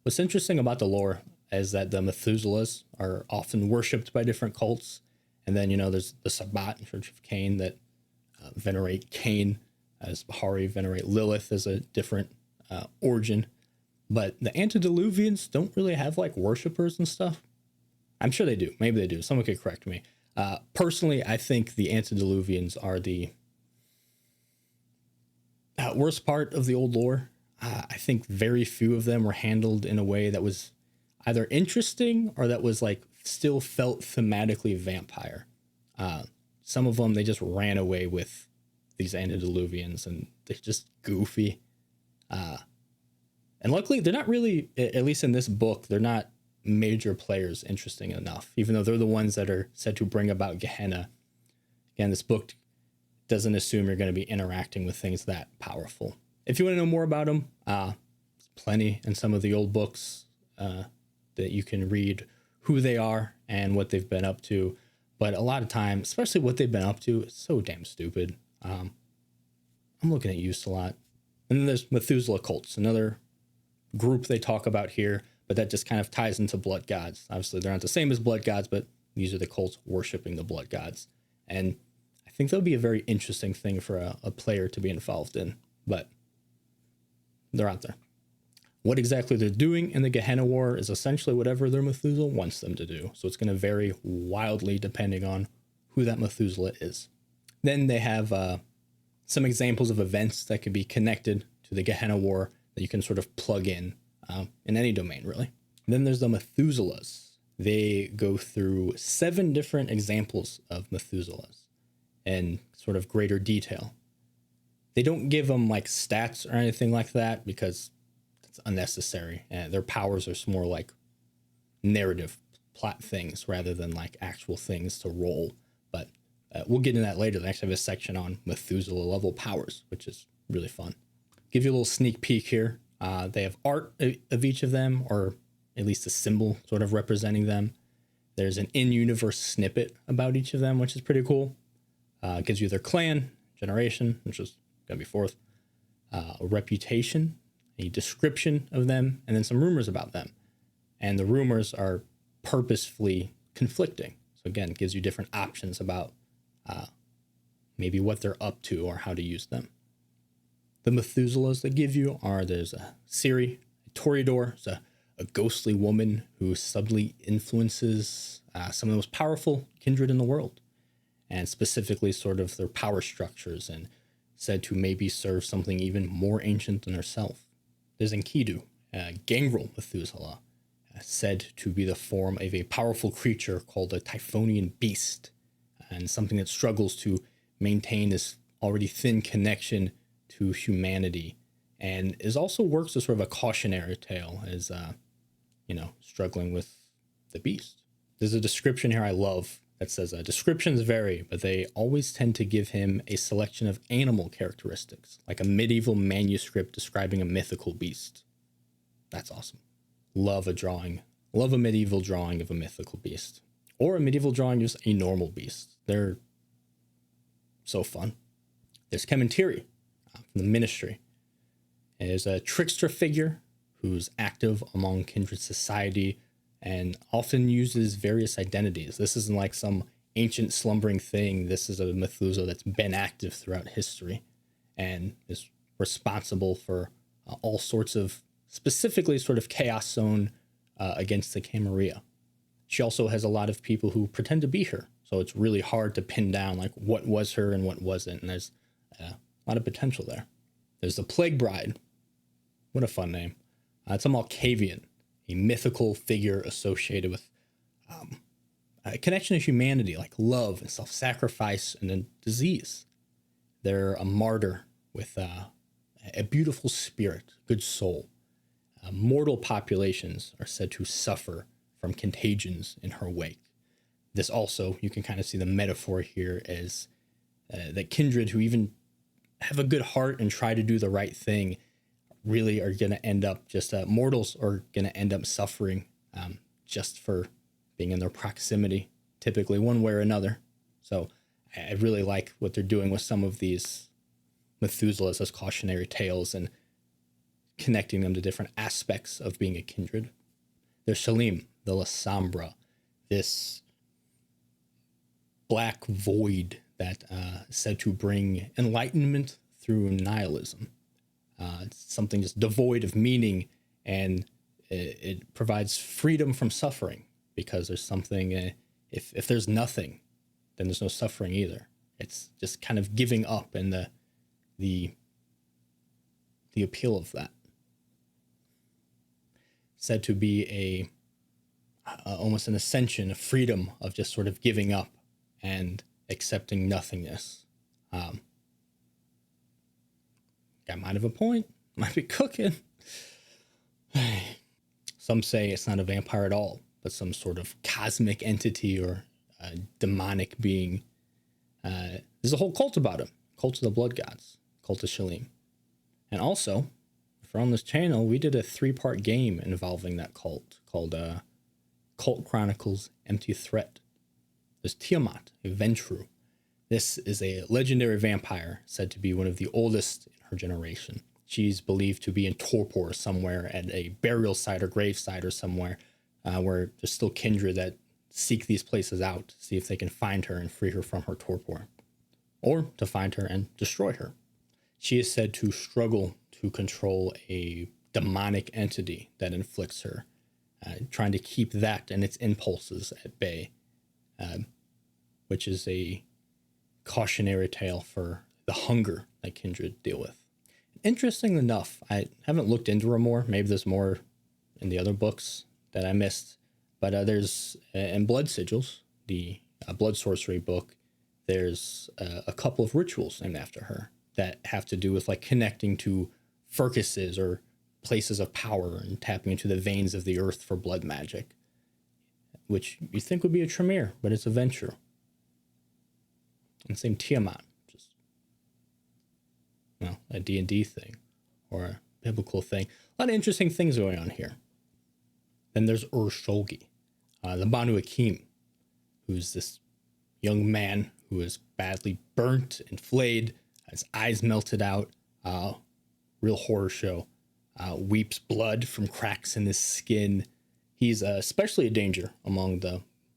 What's interesting about the lore is that the Methuselahs are often worshipped by different cults. And then, there's the Sabbat, Church of Cain, that venerate Cain, as Bahari venerate Lilith as a different origin. But the Antediluvians don't really have like worshippers and stuff. I'm sure they do. Maybe they do. Someone could correct me. Personally, I think the Antediluvians are the worst part of the old lore. I think very few of them were handled in a way that was either interesting or that was like still felt thematically vampire. Some of them, they just ran away with these Antediluvians and they're just goofy. And luckily they're not really, at least in this book, they're not major players interesting enough, even though they're the ones that are said to bring about Gehenna. Again, this book doesn't assume you're going to be interacting with things that powerful. If you want to know more about them, there's plenty in some of the old books that you can read who they are and what they've been up to. But a lot of time, especially what they've been up to, is so damn stupid. I'm looking at use a lot. And then there's Methuselah cults, another group they talk about here, but that just kind of ties into blood gods. Obviously, they're not the same as blood gods, but these are the cults worshiping the blood gods. And I think that'll be a very interesting thing for a player to be involved in, but they're out there. What exactly they're doing in the Gehenna War is essentially whatever their Methuselah wants them to do. So it's going to vary wildly depending on who that Methuselah is. Then they have some examples of events that can be connected to the Gehenna War that you can sort of plug in any domain, really. Then there's the Methuselahs. They go through 7 different examples of Methuselahs in sort of greater detail. They don't give them like stats or anything like that because it's unnecessary. Their powers are more like narrative plot things rather than like actual things to roll. But we'll get into that later. They actually have a section on Methuselah level powers, which is really fun. Give you a little sneak peek here. They have art of each of them, or at least a symbol sort of representing them. There's an in-universe snippet about each of them, which is pretty cool. It gives you their clan, generation, which is going to be 4th, a reputation, a description of them, and then some rumors about them. And the rumors are purposefully conflicting. So again, it gives you different options about maybe what they're up to or how to use them. The Methuselahs they give you are, there's a Siri, a Toreador, it's a ghostly woman who subtly influences some of the most powerful kindred in the world, and specifically sort of their power structures, and said to maybe serve something even more ancient than herself. There's Enkidu, a gangrel Methuselah, said to be the form of a powerful creature called a Typhonian beast, and something that struggles to maintain this already thin connection to humanity, and is also works as sort of a cautionary tale as, struggling with the beast. There's a description here I love that says, descriptions vary, but they always tend to give him a selection of animal characteristics, like a medieval manuscript describing a mythical beast. That's awesome. Love a medieval drawing of a mythical beast. Or a medieval drawing of just a normal beast. They're so fun. There's Kementiri from the Ministry. There's a trickster figure who's active among kindred society and often uses various identities. This isn't like some ancient slumbering thing. This is a Methuselah that's been active throughout history and is responsible for all sorts of, specifically sort of chaos zone against the Camarilla. She also has a lot of people who pretend to be her. So it's really hard to pin down like what was her and what wasn't. And there's a lot of potential there. There's the Plague Bride. What a fun name. It's a Malkavian, a mythical figure associated with a connection to humanity, like love and self-sacrifice and then disease. They're a martyr with a beautiful spirit, good soul. Mortal populations are said to suffer from contagions in her wake. This also, you can kind of see the metaphor here as that kindred who even have a good heart and try to do the right thing really are going to end up just, mortals are going to end up suffering just for being in their proximity, typically one way or another. So I really like what they're doing with some of these Methuselahs as cautionary tales and connecting them to different aspects of being a kindred. There's Shalim, the La Sombra, this black void that is said to bring enlightenment through nihilism. It's something just devoid of meaning, and it provides freedom from suffering because there's something, if there's nothing, then there's no suffering either. It's just kind of giving up and the appeal of that. Said to be almost an ascension, a freedom of just sort of giving up and accepting nothingness. Guy might have a point, might be cooking. Some say it's not a vampire at all, but some sort of cosmic entity or demonic being. There's a whole cult about him, cult of the blood gods, cult of Shalim. And also, if you're on this channel, we did a 3-part game involving that cult called Cult Chronicles Empty Threat. There's Tiamat, a Ventru. This is a legendary vampire said to be one of the oldest in her generation. She's believed to be in torpor somewhere at a burial site or gravesite or somewhere where there's still kindred that seek these places out to see if they can find her and free her from her torpor, or to find her and destroy her. She is said to struggle to control a demonic entity that inflicts her, trying to keep that and its impulses at bay, which is a cautionary tale for the hunger that kindred deal with. Interesting enough, I haven't looked into her more. Maybe there's more in the other books that I missed. But there's, in Blood Sigils, the blood sorcery book, there's a couple of rituals named after her that have to do with like connecting to furcuses or places of power and tapping into the veins of the earth for blood magic, which you think would be a Tremere, but it's a Ventru. And same Tiamat, just a D&D thing or a biblical thing. A lot of interesting things going on here. Then there's Ur-Shulgi, the Banu Akim, who's this young man who is badly burnt and flayed, his eyes melted out, real horror show, weeps blood from cracks in his skin. He's especially a danger among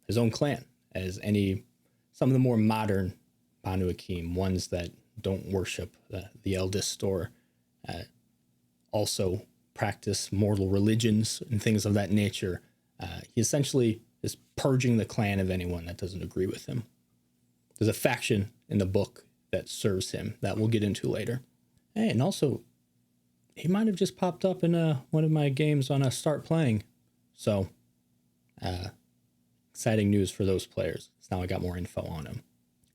his own clan, as some of the more modern Banu Akim, ones that don't worship the eldest or also practice mortal religions and things of that nature. He essentially is purging the clan of anyone that doesn't agree with him. There's a faction in the book that serves him that we'll get into later. Hey, and also, he might have just popped up in one of my games on Start Playing. So, exciting news for those players. So now I got more info on him.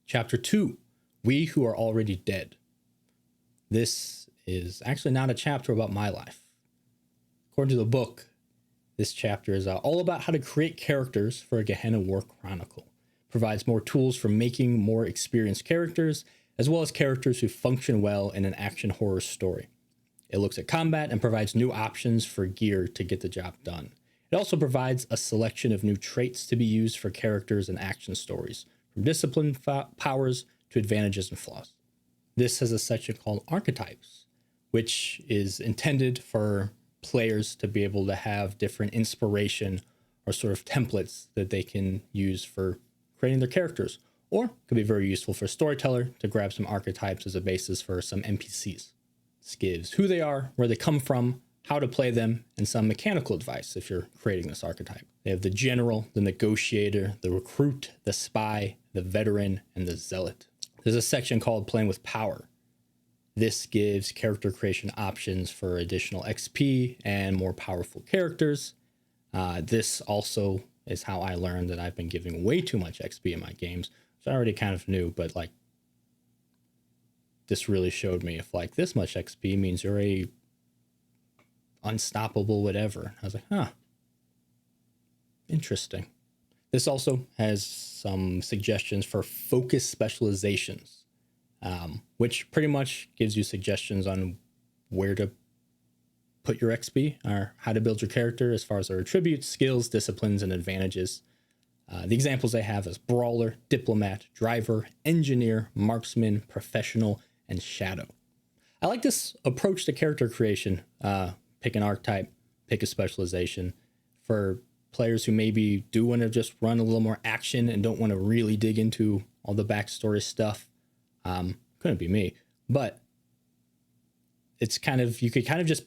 Chapter 2, We Who Are Already Dead. This is actually not a chapter about my life. According to the book, this chapter is all about how to create characters for a Gehenna War chronicle. Provides more tools for making more experienced characters, as well as characters who function well in an action horror story. It looks at combat and provides new options for gear to get the job done. It also provides a selection of new traits to be used for characters and action stories, from discipline powers to advantages and flaws. This has a section called Archetypes, which is intended for players to be able to have different inspiration or sort of templates that they can use for creating their characters, or could be very useful for a storyteller to grab some archetypes as a basis for some NPCs. This gives who they are, where they come from, how to play them, and some mechanical advice if you're creating this archetype. They have the general, the negotiator, the recruit, the spy, the veteran, and the zealot. There's a section called Playing with Power. This gives character creation options for additional XP and more powerful characters. This also is how I learned that I've been giving way too much XP in my games, which I already kind of knew, but like this really showed me if like this much XP means you're a unstoppable whatever. I was like, huh, interesting. This also has some suggestions for focus specializations, which pretty much gives you suggestions on where to put your XP or how to build your character as far as their attributes, skills, disciplines, and advantages. The examples they have is Brawler, Diplomat, Driver, Engineer, Marksman, Professional, and Shadow. I like this approach to character creation. Pick an archetype, pick a specialization. For players who maybe do want to just run a little more action and don't want to really dig into all the backstory stuff, couldn't be me. But it's kind of, you could kind of just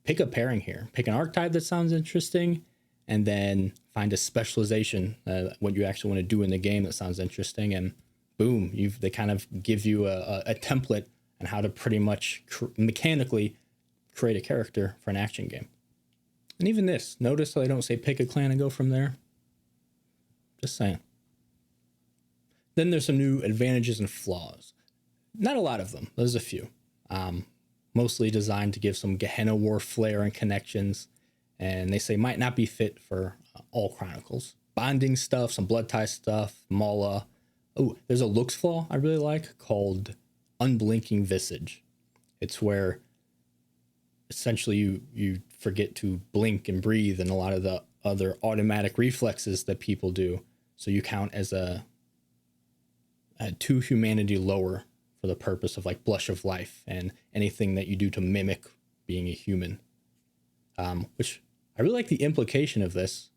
pick a pairing here. Pick an archetype that sounds interesting, and then find a specialization, what you actually want to do in the game that sounds interesting, and boom, they kind of give you a template on how to pretty much mechanically create a character for an action game. And even this, notice how they don't say pick a clan and go from there. Just saying. Then there's some new advantages and flaws. Not a lot of them. There's a few. Mostly designed to give some Gehenna War flair and connections. And they say might not be fit for all Chronicles. Bonding stuff, some blood tie stuff, Mala. Oh, there's a looks flaw I really like called Unblinking Visage. It's where essentially you forget to blink and breathe and a lot of the other automatic reflexes that people do. So you count as a 2 humanity lower for the purpose of like blush of life and anything that you do to mimic being a human. Which I really like the implication of this,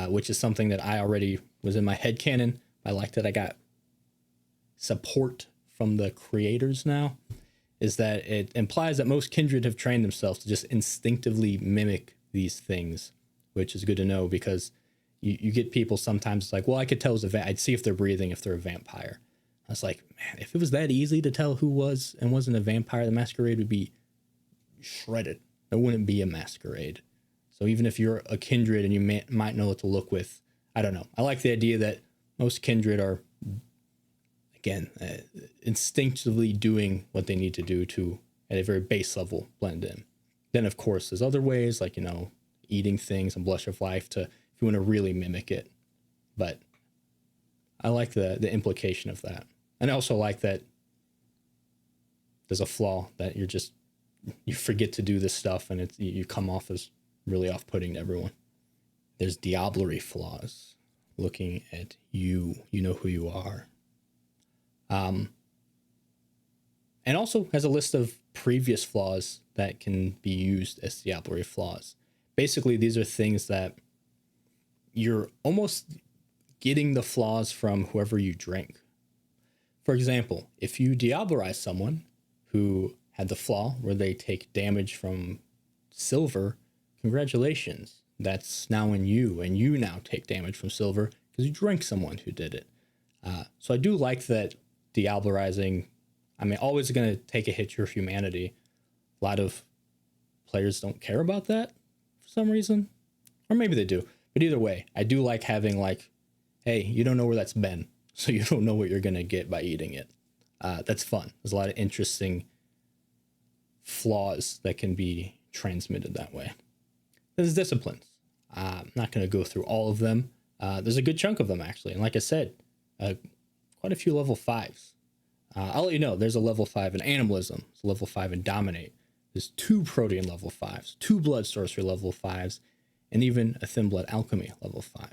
which is something that I already was in my headcanon. I like that I got support from the creators now, is that it implies that most kindred have trained themselves to just instinctively mimic these things, which is good to know because you get people sometimes like, well, I could tell I'd see if they're breathing, if they're a vampire. I was like, man, if it was that easy to tell who was and wasn't a vampire, the Masquerade would be shredded. There wouldn't be a Masquerade. So even if you're a kindred and you might know what to look with, I don't know. I like the idea that most kindred are, again, instinctively doing what they need to do to, at a very base level, blend in. Then, of course, there's other ways, like, eating things and blush of life if you want to really mimic it. But I like the implication of that. And I also like that there's a flaw that you forget to do this stuff and you come off as really off-putting to everyone. There's diablerie flaws. Looking at you know who you are. And also has a list of previous flaws that can be used as diablerie flaws. Basically, these are things that you're almost getting the flaws from whoever you drink. For example, if you diablerize someone who had the flaw where they take damage from silver, congratulations. That's now in you, and you now take damage from silver because you drank someone who did it. So I do like that diablerizing, always going to take a hit to your humanity. A lot of players don't care about that for some reason, or maybe they do. But either way, I do like having like, hey, you don't know where that's been, so you don't know what you're going to get by eating it. That's fun. There's a lot of interesting flaws that can be transmitted that way. There's disciplines. I'm not going to go through all of them. There's a good chunk of them, actually. And like I said, quite a few level 5s. I'll let you know, there's a level 5 in Animalism. There's a level 5 in Dominate. There's 2 Protean level 5s, 2 Blood Sorcery level 5s, and even a Thin Blood Alchemy level 5. A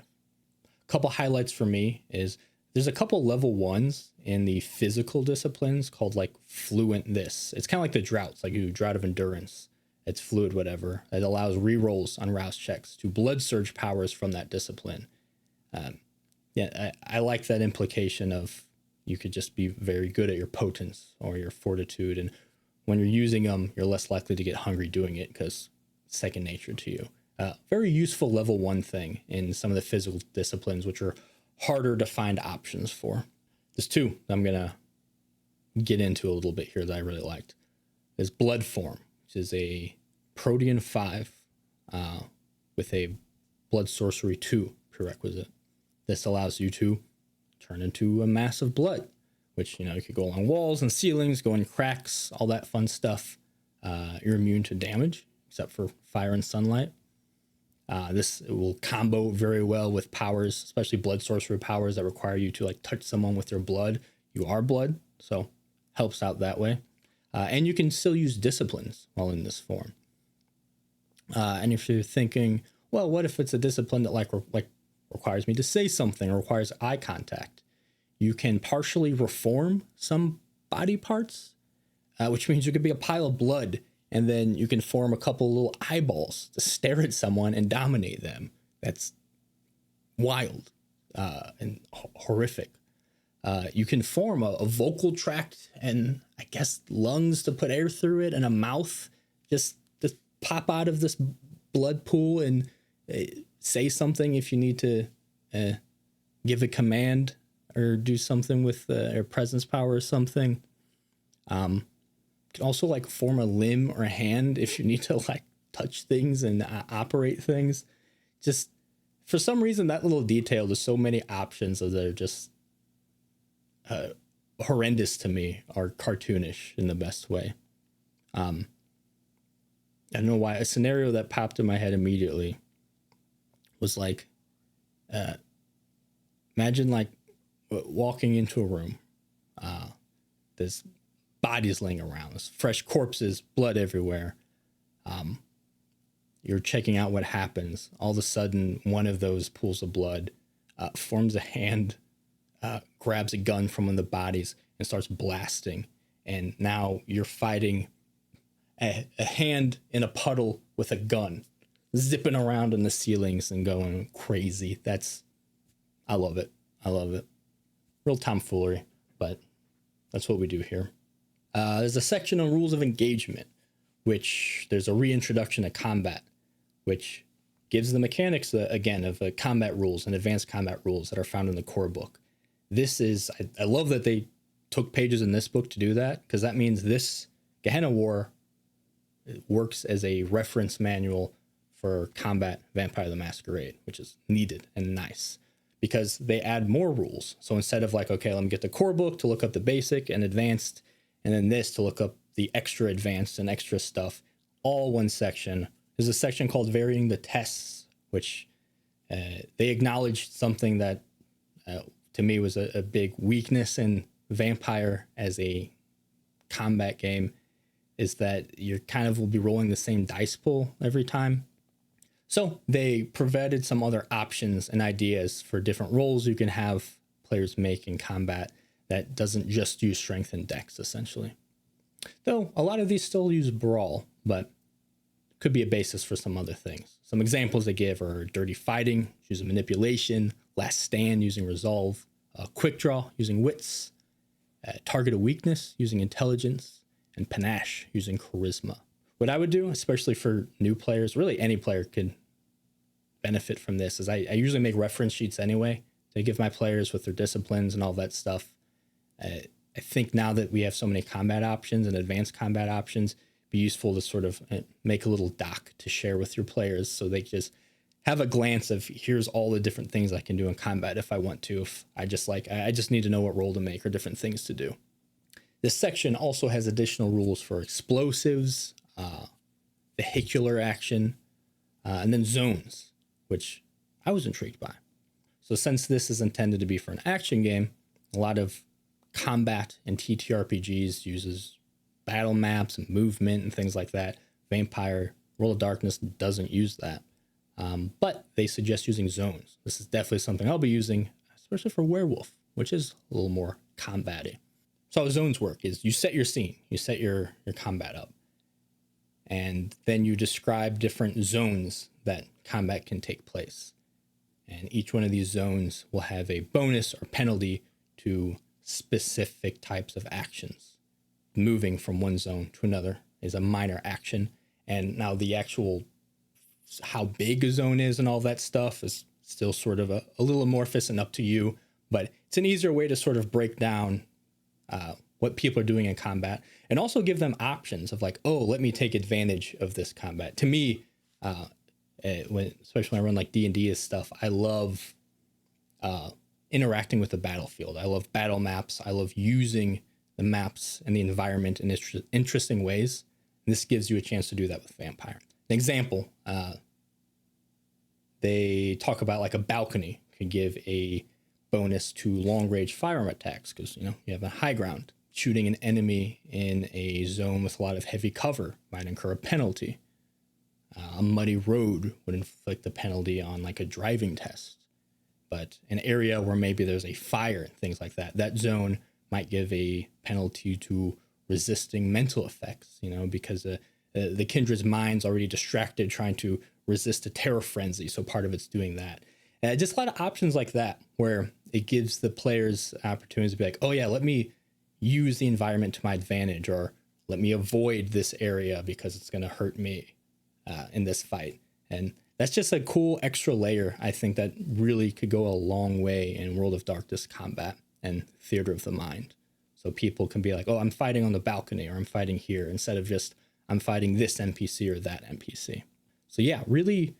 couple highlights for me is there's a couple level 1s in the physical disciplines called like Fluent this. It's kind of like the Droughts, like you do Drought of Endurance. It's fluid, whatever. It allows rerolls on rouse checks to blood surge powers from that discipline. Yeah, I like that implication of you could just be very good at your potence or your fortitude. And when you're using them, you're less likely to get hungry doing it because it's second nature to you. Very useful level 1 thing in some of the physical disciplines, which are harder to find options for. There's 2 I'm going to get into a little bit here that I really liked. There's Blood Form, which is a Protean 5 with a Blood Sorcery 2 prerequisite. This allows you to turn into a mass of blood, which, you could go along walls and ceilings, go in cracks, all that fun stuff. You're immune to damage, except for fire and sunlight. This will combo very well with powers, especially blood sorcery powers that require you to touch someone with your blood. You are blood, so helps out that way. And you can still use disciplines while in this form. And if you're thinking, well, what if it's a discipline that requires me to say something or requires eye contact? You can partially reform some body parts, which means you could be a pile of blood, and then you can form a couple little eyeballs to stare at someone and dominate them. That's wild and horrific. You can form a vocal tract and I guess lungs to put air through it, and a mouth just pop out of this blood pool and say something if you need to give a command or do something with your presence power or something. You can also form a limb or a hand if you need to touch things and operate things. Just for some reason, that little detail, there's so many options that are just horrendous to me, or cartoonish in the best way. I don't know why. A scenario that popped in my head immediately was imagine walking into a room. There's bodies laying around, there's fresh corpses, blood everywhere. You're checking out what happens. All of a sudden, one of those pools of blood forms a hand, grabs a gun from one of the bodies and starts blasting. And now you're fighting a hand in a puddle with a gun, zipping around in the ceilings and going crazy. I love it. I love it. Real tomfoolery, but that's what we do here. There's a section on rules of engagement, which there's a reintroduction to combat, which gives the mechanics, again, of combat rules and advanced combat rules that are found in the core book. I love that they took pages in this book to do that, because that means this Gehenna War works as a reference manual for combat Vampire the Masquerade, which is needed and nice, because they add more rules. So instead of okay, let me get the core book to look up the basic and advanced, and then this to look up the extra advanced and extra stuff, all one section. There's a section called Varying the Tests, which they acknowledged something that to me was a big weakness in Vampire as a combat game, is that you kind of will be rolling the same dice pool every time. So they provided some other options and ideas for different roles you can have players make in combat that doesn't just use strength and dex, essentially. Though a lot of these still use brawl, but could be a basis for some other things. Some examples they give are dirty fighting, using manipulation, last stand using resolve, quick draw using wits, target a weakness using intelligence, and panache using charisma. What I would do, especially for new players, really any player could benefit from this, is I usually make reference sheets anyway to give my players with their disciplines and all that stuff. I think now that we have so many combat options and advanced combat options, it'd be useful to sort of make a little doc to share with your players so they just have a glance of, here's all the different things I can do in combat if I want to. If I just need to know what roll to make or different things to do. This section also has additional rules for explosives, vehicular action, and then zones, which I was intrigued by. So since this is intended to be for an action game, a lot of combat and TTRPGs uses battle maps and movement and things like that. Vampire World of Darkness doesn't use that, but they suggest using zones. This is definitely something I'll be using, especially for Werewolf, which is a little more combat-y. So how zones work is you set your scene, you set your combat up, and then you describe different zones that combat can take place. And each one of these zones will have a bonus or penalty to specific types of actions. Moving from one zone to another is a minor action. And now the actual how big a zone is and all that stuff is still sort of a little amorphous and up to you. But it's an easier way to sort of break down what people are doing in combat, and also give them options of like, oh, let me take advantage of this combat. To me, especially when I run like D&D and stuff, I love interacting with the battlefield. I love battle maps. I love using the maps and the environment in interesting ways. And this gives you a chance to do that with Vampire. An example, they talk about like a balcony could give a bonus to long range firearm attacks because, you have a high ground. Shooting an enemy in a zone with a lot of heavy cover might incur a penalty. A muddy road would inflict a penalty on like a driving test. But an area where maybe there's a fire and things like that, that zone might give a penalty to resisting mental effects, because the kindred's mind's already distracted trying to resist a terror frenzy. So part of it's doing that. Just a lot of options like that where it gives the players opportunities to be like, oh yeah, let me use the environment to my advantage, or let me avoid this area because it's going to hurt me in this fight. And that's just a cool extra layer, I think, that really could go a long way in World of Darkness combat and theater of the mind. So people can be like, oh, I'm fighting on the balcony, or I'm fighting here, instead of just I'm fighting this NPC or that NPC. So yeah, really,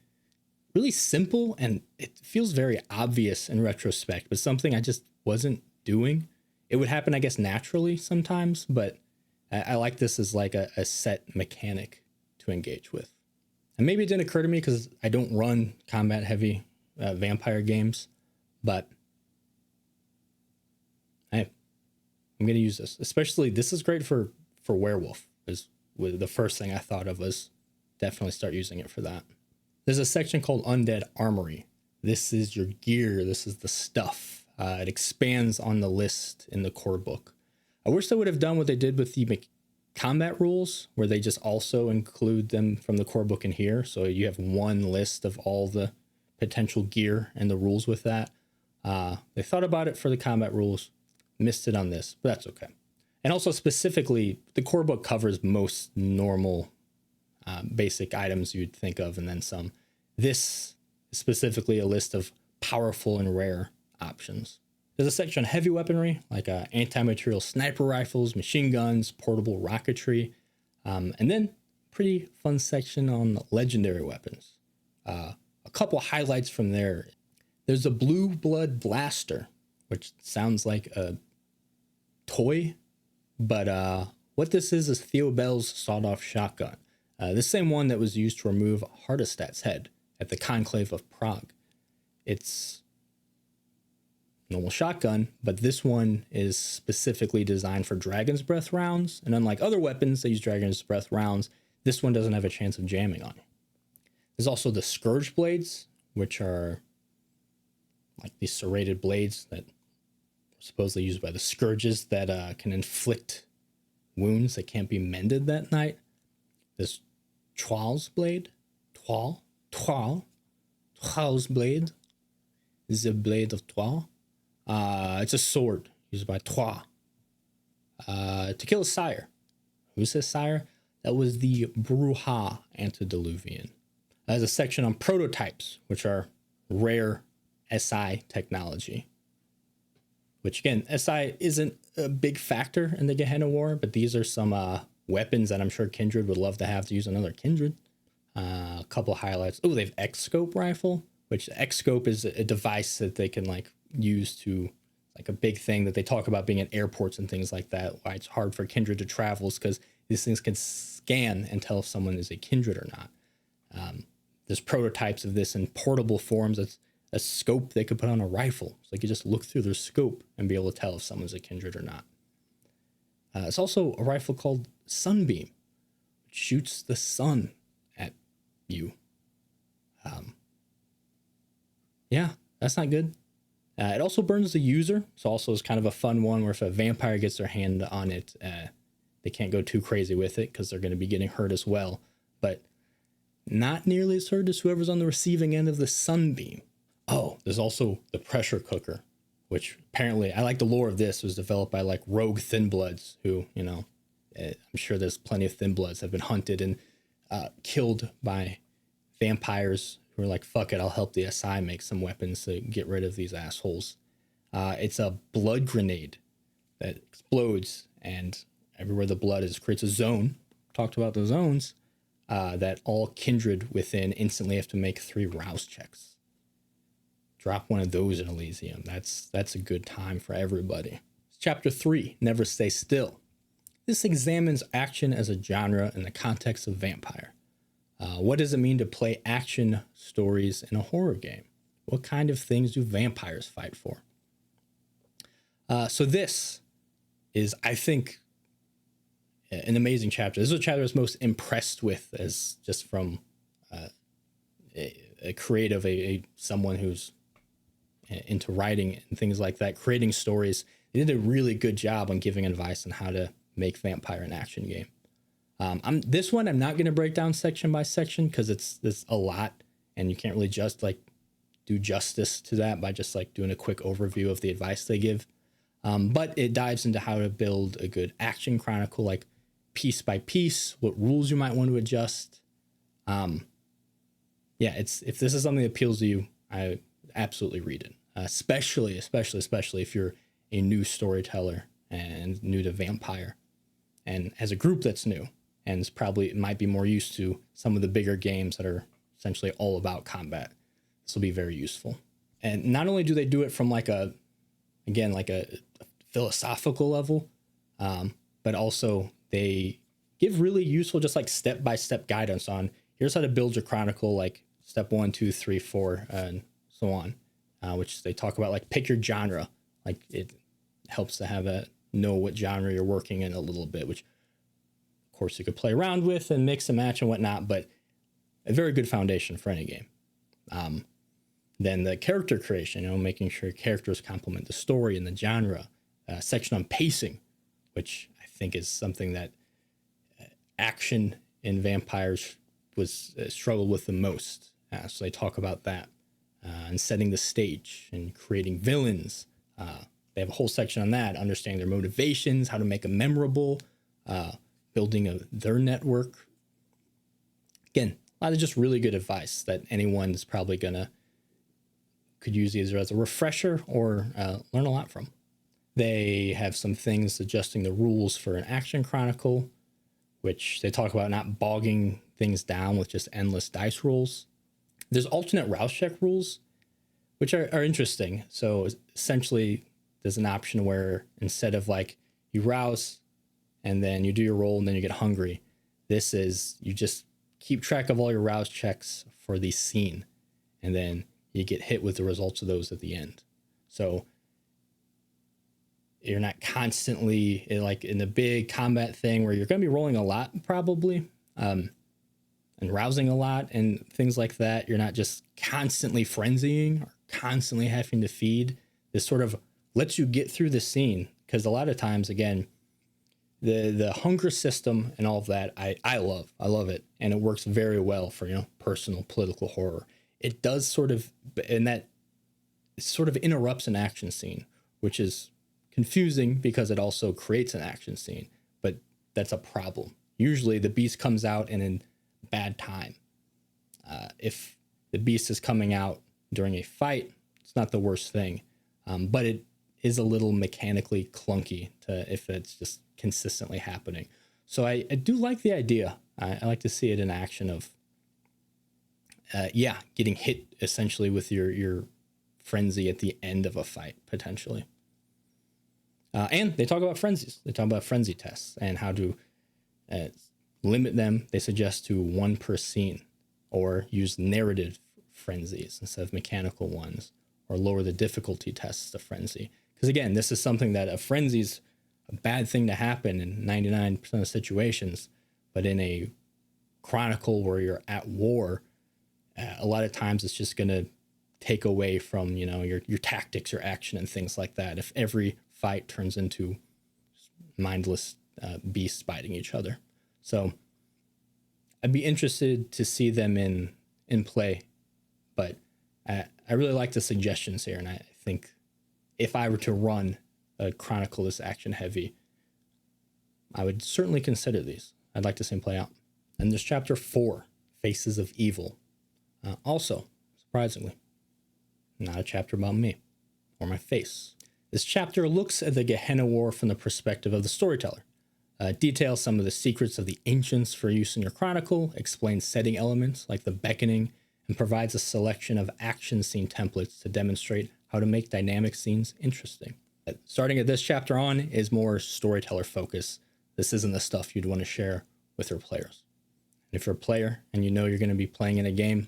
really simple, and it feels very obvious in retrospect, but something I just wasn't doing. It would happen, I guess, naturally sometimes, but I like this as like a set mechanic to engage with. And maybe it didn't occur to me because I don't run combat heavy vampire games, but I'm going to use this. Especially, this is great for werewolf. Is the first thing I thought of was definitely start using it for that. There's a section called Undead Armory. This is your gear. This is the stuff. It expands on the list in the core book. I wish they would have done what they did with the combat rules, where they just also include them from the core book in here. So you have one list of all the potential gear and the rules with that. They thought about it for the combat rules, missed it on this, but that's okay. And also specifically, the core book covers most normal basic items you'd think of, and then some. This is specifically a list of powerful and rare options. There's a section on heavy weaponry, like anti-material sniper rifles, machine guns, portable rocketry, and then pretty fun section on legendary weapons. A couple highlights from there. There's a blue blood blaster, which sounds like a toy, but what this is Theobald's sawed-off shotgun. The same one that was used to remove Hardestat's head at the Conclave of Prague. It's normal shotgun, but this one is specifically designed for Dragon's Breath rounds, and unlike other weapons that use Dragon's Breath rounds, this one doesn't have a chance of jamming on it. There's also the Scourge blades, which are like these serrated blades that are supposedly used by the Scourges that can inflict wounds that can't be mended that night. This Twal's blade, Twal's blade, the blade of Twal. It's a sword used by Trois to kill a sire. Who's his sire? That was the Bruja Antediluvian. There's a section on prototypes, which are rare SI technology. Which again, SI isn't a big factor in the Gehenna War, but these are some weapons that I'm sure Kindred would love to have to use another Kindred. A couple highlights. Oh, they have X-Scope rifle, which X-Scope is a device that they can like use to, like a big thing that they talk about being at airports and things like that. Why it's hard for Kindred to travel is because these things can scan and tell if someone is a Kindred or not. There's prototypes of this in portable forms. It's a scope they could put on a rifle. So they could just look through their scope and be able to tell if someone's a Kindred or not. It's also a rifle called Sunbeam, which shoots the sun at you. Yeah, that's not good. It also burns the user. So also is kind of a fun one where if a vampire gets their hand on it, they can't go too crazy with it because they're going to be getting hurt as well. But not nearly as hurt as whoever's on the receiving end of the sunbeam. Oh, there's also the pressure cooker, which apparently I like the lore of this was developed by like rogue thin bloods who, I'm sure there's plenty of thin bloods have been hunted and killed by vampires who are like, fuck it, I'll help the SI make some weapons to get rid of these assholes. It's a blood grenade that explodes, and everywhere the blood is creates a zone. Talked about the zones that all kindred within instantly have to make 3 rouse checks. Drop one of those in Elysium. That's a good time for everybody. Chapter 3, Never Stay Still. This examines action as a genre in the context of vampire. What does it mean to play action stories in a horror game? What kind of things do vampires fight for? So this is, I think, an amazing chapter. This is a chapter I was most impressed with, as just from a creative, someone who's into writing and things like that, creating stories. They did a really good job on giving advice on how to make vampire an action game. This one I'm not going to break down section by section because it's a lot, and you can't really just like do justice to that by just like doing a quick overview of the advice they give. But it dives into how to build a good action chronicle, like piece by piece, what rules you might want to adjust. If this is something that appeals to you, I absolutely read it. Especially if you're a new storyteller and new to vampire, and as a group that's new and it might be more used to some of the bigger games that are essentially all about combat. This will be very useful. And not only do they do it from like a philosophical level, but also they give really useful, just like step-by-step guidance on here's how to build your chronicle, like step 1, 2, 3, 4, and so on. Which they talk about, like pick your genre. Like it helps to know what genre you're working in a little bit, which of course you could play around with and mix and match and whatnot, but a very good foundation for any game. Then the character creation, making sure characters complement the story and the genre. Section on pacing, which I think is something that action in vampires was struggled with the most. So they talk about that. And setting the stage and creating villains. They have a whole section on that, understanding their motivations, how to make them memorable, building their network. Again, a lot of just really good advice that anyone's probably could use either as a refresher or learn a lot from. They have some things adjusting the rules for an action chronicle, which they talk about not bogging things down with just endless dice rolls. There's alternate rouse check rules, which are interesting. So essentially, there's an option where instead of like you rouse and then you do your roll and then you get hungry, this is you just keep track of all your rouse checks for the scene, and then you get hit with the results of those at the end. So you're not constantly in the big combat thing where you're going to be rolling a lot probably. And rousing a lot and things like that. You're not just constantly frenzying or constantly having to feed. This sort of lets you get through the scene, because a lot of times, again, the hunger system and all of that, I love it, and it works very well for personal political horror. It does sort of interrupts an action scene, which is confusing because it also creates an action scene, but that's a problem. Usually the beast comes out in bad time. If the beast is coming out during a fight, it's not the worst thing, but it is a little mechanically clunky if it's just consistently happening. So I do like the idea. I like to see it in action of getting hit essentially with your frenzy at the end of a fight potentially. And they talk about frenzies. They talk about frenzy tests and how to limit them. They suggest to 1 per scene, or use narrative frenzies instead of mechanical ones, or lower the difficulty tests to frenzy. Because again, this is something that a frenzy's a bad thing to happen in 99% of situations, but in a chronicle where you're at war, a lot of times it's just going to take away from your tactics or action and things like that. If every fight turns into mindless beasts biting each other. So I'd be interested to see them in play, but I I really like the suggestions here, and I think if I were to run a Chronicle this action heavy, I would certainly consider these. I'd like to see them play out. And there's chapter 4, Faces of Evil. Also, surprisingly, not a chapter about me or my face. This chapter looks at the Gehenna War from the perspective of the storyteller. Details some of the secrets of the ancients for use in your chronicle, explains setting elements like the beckoning, and provides a selection of action scene templates to demonstrate how to make dynamic scenes interesting. Starting at this chapter on is more storyteller focus. This isn't the stuff you'd want to share with your players. And if you're a player and you know you're going to be playing in a game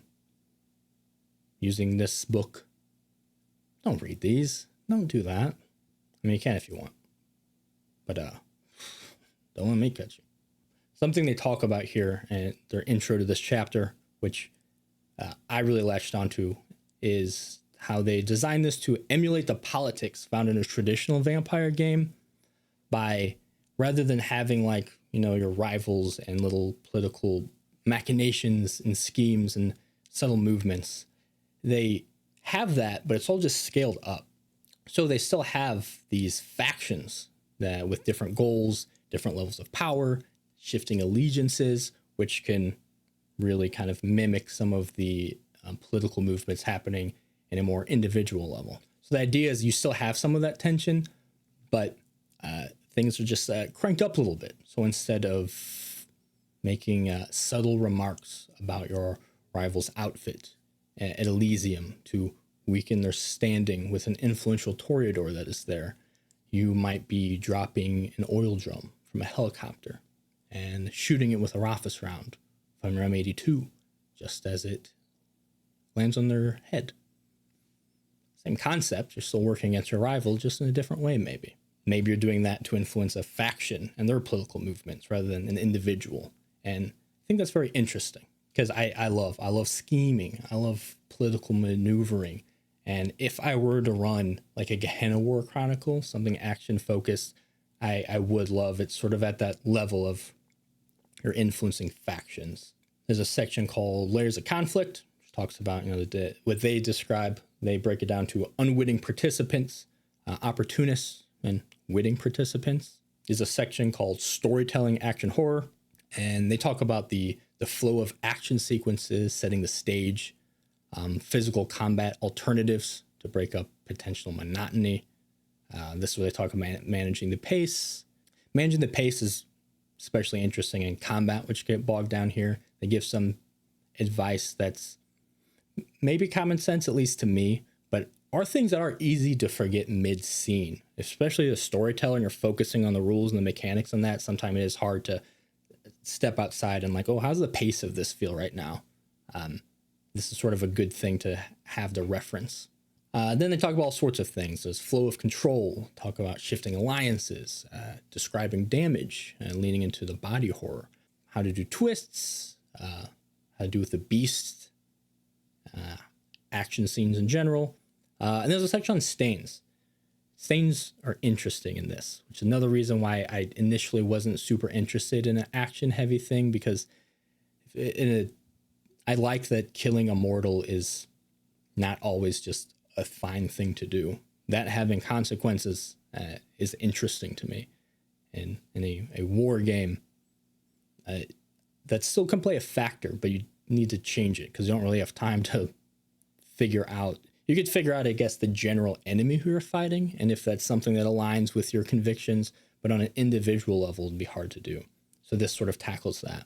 using this book, don't read these. Don't do that. I mean, you can if you want. But don't let me catch you. Something they talk about here in their intro to this chapter, which I really latched onto, is how they designed this to emulate the politics found in a traditional vampire game by, rather than having like, you know, your rivals and little political machinations and schemes and subtle movements, they have that, but it's all just scaled up. So they still have these factions that with different goals, different levels of power, shifting allegiances, which can really kind of mimic some of the political movements happening in a more individual level. So the idea is you still have some of that tension, but things are just cranked up a little bit. So instead of making subtle remarks about your rival's outfit at Elysium to weaken their standing with an influential toreador that is there, you might be dropping an oil drum from a helicopter and shooting it with a Rafus round from your M82, just as it lands on their head. Same concept, you're still working against your rival, just in a different way, maybe. Maybe you're doing that to influence a faction and their political movements rather than an individual. And I think that's very interesting because I love scheming. I love political maneuvering. And if I were to run like a Gehenna War Chronicle, something action focused, I would love it sort of at that level of you're influencing factions. There's a section called Layers of Conflict, which talks about, you know, what they describe. They break it down to unwitting participants, opportunists, and witting participants. There's a section called Storytelling Action Horror, and they talk about the flow of action sequences, setting the stage, physical combat alternatives to break up potential monotony. This is where they talk about managing the pace. Managing the pace is especially interesting in combat, which get bogged down here. They give some advice that's maybe common sense, at least to me, but are things that are easy to forget mid-scene, especially the storyteller and you're focusing on the rules and the mechanics on that. Sometimes it is hard to step outside and like, oh, how's the pace of this feel right now? This is sort of a good thing to have the reference. Then they talk about all sorts of things. There's flow of control, talk about shifting alliances, describing damage, and leaning into the body horror, how to do twists, how to do with the beast, action scenes in general. And there's a section on stains. Stains are interesting in this, which is another reason why I initially wasn't super interested in an action-heavy thing, because I like that killing a mortal is not always just a fine thing to do. That having consequences is interesting to me. In a war game, that still can play a factor, but you need to change it because you don't really have time to figure out. You could figure out, I guess, the general enemy who you're fighting, and if that's something that aligns with your convictions, but on an individual level, it'd be hard to do. So this sort of tackles that.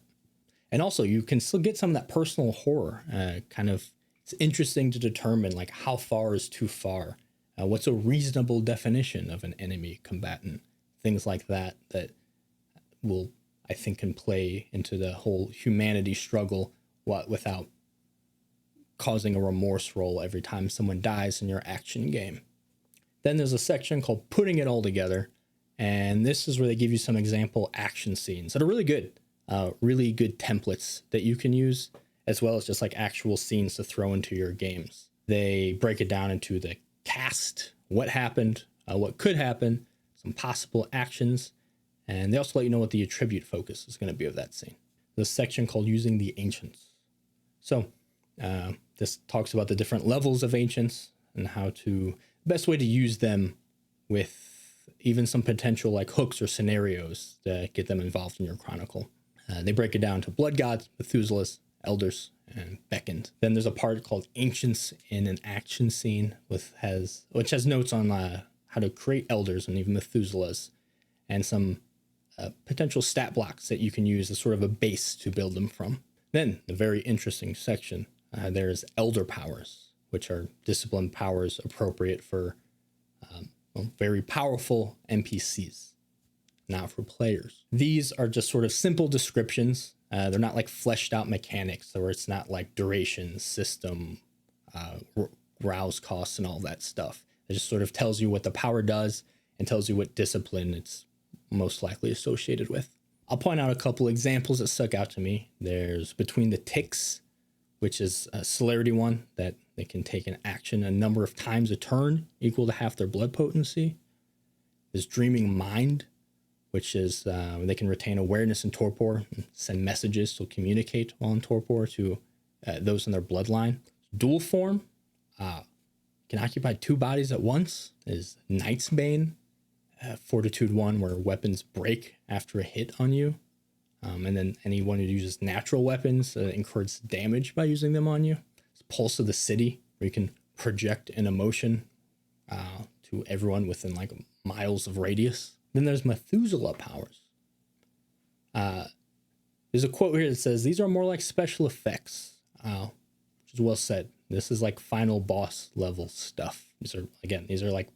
And also, you can still get some of that personal horror. It's interesting to determine, like, how far is too far? What's a reasonable definition of an enemy combatant? Things like that will, I think, can play into the whole humanity struggle without causing a remorse roll every time someone dies in your action game. Then there's a section called Putting It All Together, and this is where they give you some example action scenes that are really good templates that you can use, as well as just like actual scenes to throw into your games. They break it down into the cast, what happened, what could happen, some possible actions, and they also let you know what the attribute focus is going to be of that scene. There's a section called Using the Ancients. So This talks about the different levels of ancients and how to best way to use them with even some potential like hooks or scenarios to get them involved in your chronicle. They break it down to blood gods, Methuselahs, elders, and beckoned. Then there's a part called Ancients in an Action Scene, which has notes on how to create elders and even Methuselahs, and some potential stat blocks that you can use as sort of a base to build them from. Then the very interesting section, there's elder powers, which are discipline powers appropriate for very powerful NPCs, not for players. These are just sort of simple descriptions. They're not like fleshed out mechanics, or it's not like duration, system, rouse costs, and all that stuff. It just sort of tells you what the power does and tells you what discipline it's most likely associated with. I'll point out a couple examples that stuck out to me. There's Between the Ticks, which is a celerity one that they can take an action a number of times a turn equal to half their blood potency. There's Dreaming Mind, which is they can retain awareness in torpor and send messages to communicate while in torpor to those in their bloodline. Dual Form can occupy 2 bodies at once. Is Knight's Bane, Fortitude 1, where weapons break after a hit on you. And then anyone who uses natural weapons incurs damage by using them on you. It's Pulse of the City, where you can project an emotion to everyone within like miles of radius. Then there's Methuselah powers. There's a quote here that says, "These are more like special effects," which is well said. This is like final boss level stuff. These are like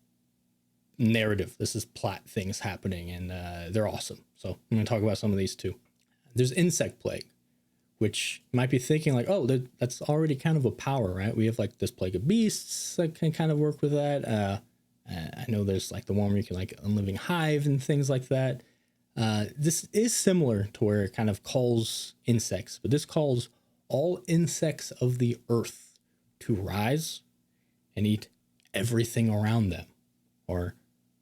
narrative. This is plot things happening, and they're awesome. So I'm going to talk about some of these too. There's Insect Plague, which you might be thinking like, oh, that's already kind of a power, right? We have like this Plague of Beasts that can kind of work with that. I know there's like the one where you can like Unliving Hive and things like that. This is similar to where it kind of calls insects, but this calls all insects of the earth to rise and eat everything around them, or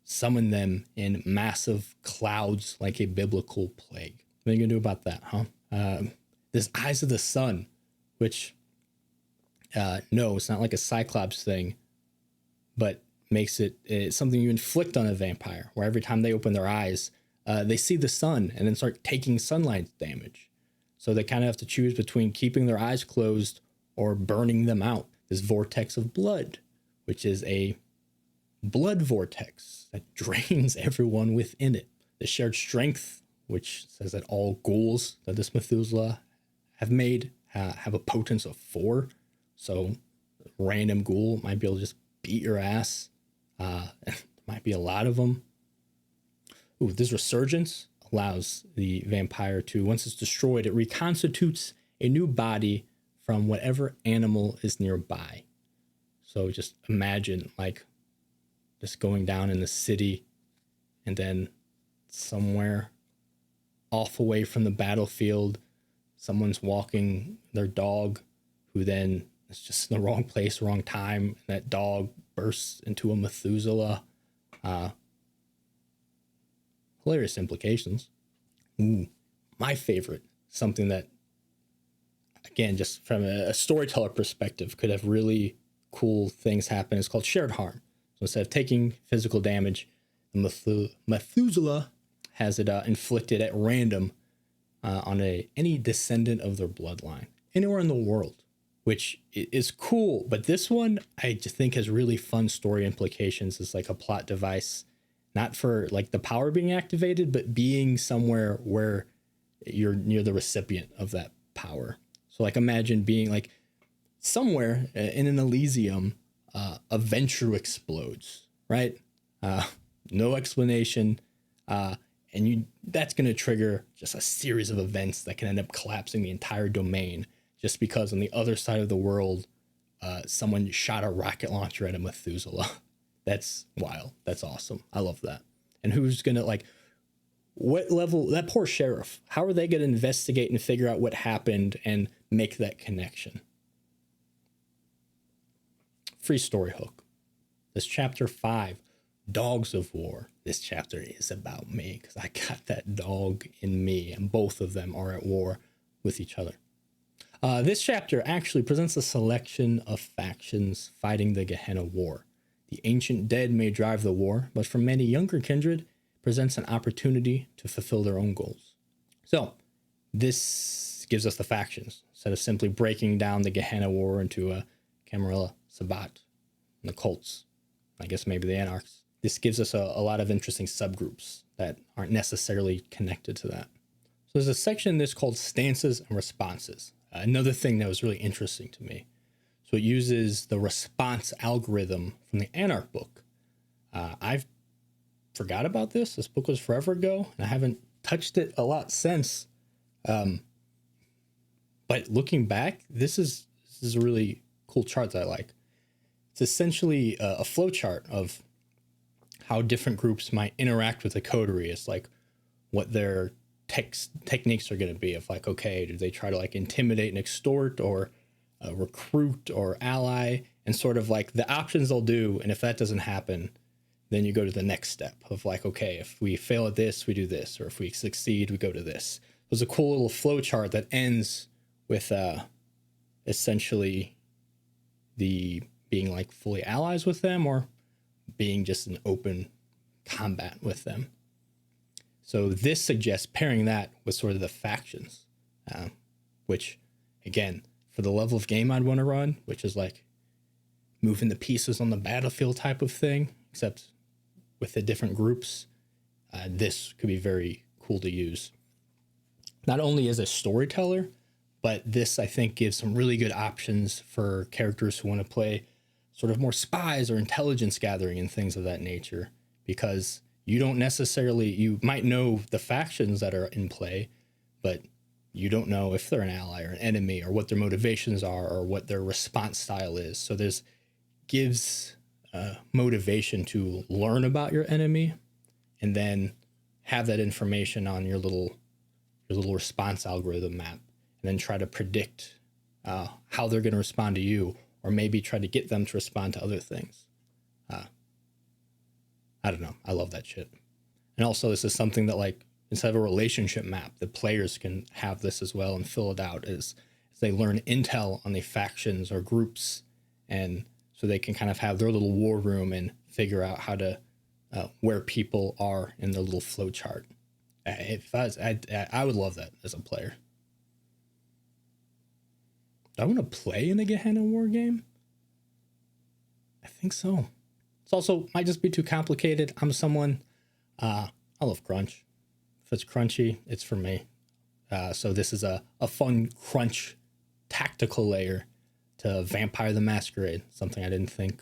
summon them in massive clouds like a biblical plague. What are you gonna do about that, huh? This Eyes of the Sun, which no, it's not like a Cyclops thing, but makes it's something you inflict on a vampire, where every time they open their eyes, they see the sun and then start taking sunlight damage. So they kind of have to choose between keeping their eyes closed or burning them out. This Vortex of Blood, which is a blood vortex that drains everyone within it. The Shared Strength, which says that all ghouls that this Methuselah have made have a potence of 4. So random ghoul might be able to just beat your ass. Might be a lot of them. Ooh, this Resurgence allows the vampire to, once it's destroyed, it reconstitutes a new body from whatever animal is nearby. So just imagine like just going down in the city, and then somewhere off away from the battlefield, someone's walking their dog, who then is just in the wrong place, wrong time, and that dog bursts into a Methuselah. Hilarious implications. Ooh, my favorite, something that, again, just from a storyteller perspective, could have really cool things happen, is called Shared Harm. So instead of taking physical damage, Methuselah has it inflicted at random on any descendant of their bloodline, anywhere in the world, which is cool. But this one, I just think has really fun story implications. It's like a plot device, not for like the power being activated, but being somewhere where you're near the recipient of that power. So like imagine being like somewhere in an Elysium, a venture explodes, right? No explanation. And that's going to trigger just a series of events that can end up collapsing the entire domain, just because on the other side of the world, someone shot a rocket launcher at a Methuselah. That's wild. That's awesome. I love that. And who's going to like, what level, that poor sheriff, how are they going to investigate and figure out what happened and make that connection? Free story hook. This chapter 5, Dogs of War. This chapter is about me because I got that dog in me, and both of them are at war with each other. This chapter actually presents a selection of factions fighting the Gehenna War. The ancient dead may drive the war, but for many younger kindred, it presents an opportunity to fulfill their own goals. So, this gives us the factions, instead of simply breaking down the Gehenna War into a Camarilla, Sabbat, and the cults. I guess maybe the Anarchs. This gives us a lot of interesting subgroups that aren't necessarily connected to that. So there's a section in this called Stances and Responses. Another thing that was really interesting to me. So it uses the response algorithm from the Anarch book. I've forgot about this. This book was forever ago, and I haven't touched it a lot since. But looking back, this is a really cool chart that I like. It's essentially a flow chart of how different groups might interact with the coterie. It's like what their techniques are going to be of like, okay, do they try to like intimidate and extort, or recruit or ally, and sort of like the options they'll do. And if that doesn't happen, then you go to the next step of like, okay, if we fail at this, we do this, or if we succeed, we go to this. It was a cool little flow chart that ends with essentially the being like fully allies with them, or being just an open combat with them. So this suggests pairing that with sort of the factions, which again, for the level of game I'd want to run, which is like moving the pieces on the battlefield type of thing, except with the different groups, this could be very cool to use. Not only as a storyteller, but this I think gives some really good options for characters who want to play sort of more spies or intelligence gathering and things of that nature, because you might know the factions that are in play, but you don't know if they're an ally or an enemy, or what their motivations are, or what their response style is. So this gives motivation to learn about your enemy, and then have that information on your little response algorithm map, and then try to predict how they're going to respond to you, or maybe try to get them to respond to other things. I don't know. I love that shit. And also, this is something that, like, instead of a relationship map, the players can have this as well and fill it out as they learn intel on the factions or groups, and so they can kind of have their little war room and figure out how to where people are in their little flow chart. If I would love that as a player. Do I want to play in the Gehenna War game? I think so. It's also might just be too complicated. I'm someone, I love crunch. If it's crunchy, it's for me. So this is a fun crunch tactical layer to Vampire the Masquerade. Something I didn't think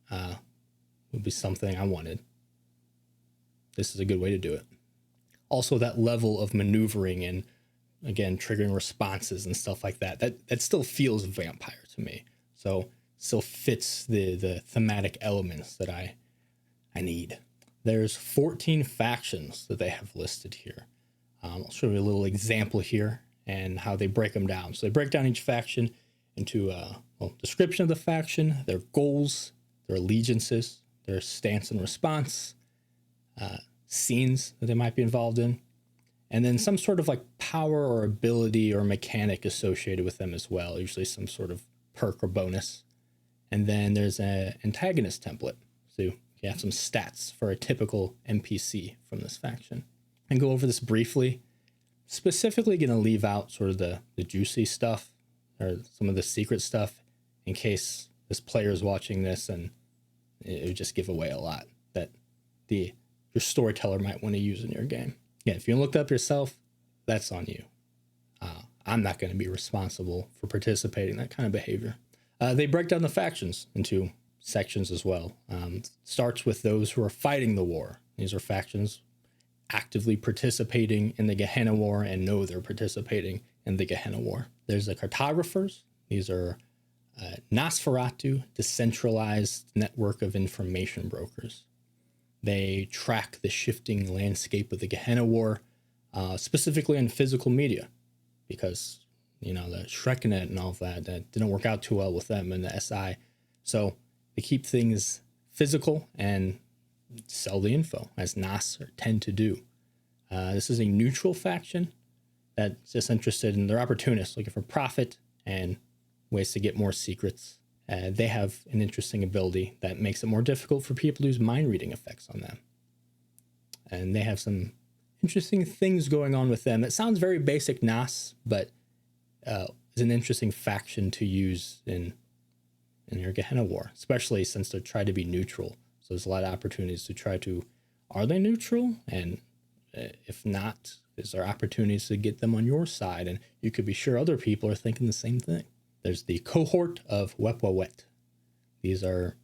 would be something I wanted. This is a good way to do it. Also, that level of maneuvering and, again, triggering responses and stuff like that still feels vampire to me. So still fits the thematic elements that I need. There's 14 factions that they have listed here. I'll show you a little example here and how they break them down. So they break down each faction into description of the faction, their goals, their allegiances, their stance and response, scenes that they might be involved in, and then some sort of like power or ability or mechanic associated with them as well, usually some sort of perk or bonus. And then there's an antagonist template. So you have some stats for a typical NPC from this faction. And go over this briefly. Specifically going to leave out sort of the juicy stuff or some of the secret stuff in case this player is watching this and it would just give away a lot that your storyteller might want to use in your game. Yeah, if you looked up yourself, that's on you. I'm not going to be responsible for participating in that kind of behavior. They break down the factions into sections as well. Starts with those who are fighting the war. These are factions actively participating in the Gehenna War and know they're participating in the Gehenna War. There's the cartographers. These are Nosferatu, decentralized network of information brokers. They track the shifting landscape of the Gehenna War, specifically on physical media, because, you know, the Shreknet and all of that didn't work out too well with them and the SI. So they keep things physical and sell the info, as Nos tend to do. This is a neutral faction that's just interested in, they're opportunists looking for profit and ways to get more secrets. They have an interesting ability that makes it more difficult for people to use mind reading effects on them. And they have some interesting things going on with them. It sounds very basic NAS, but is an interesting faction to use in your Gehenna War, especially since they're trying to be neutral. So there's a lot of opportunities to try to, are they neutral? And if not, is there opportunities to get them on your side? And you could be sure other people are thinking the same thing. There's the cohort of Wepwawet. These are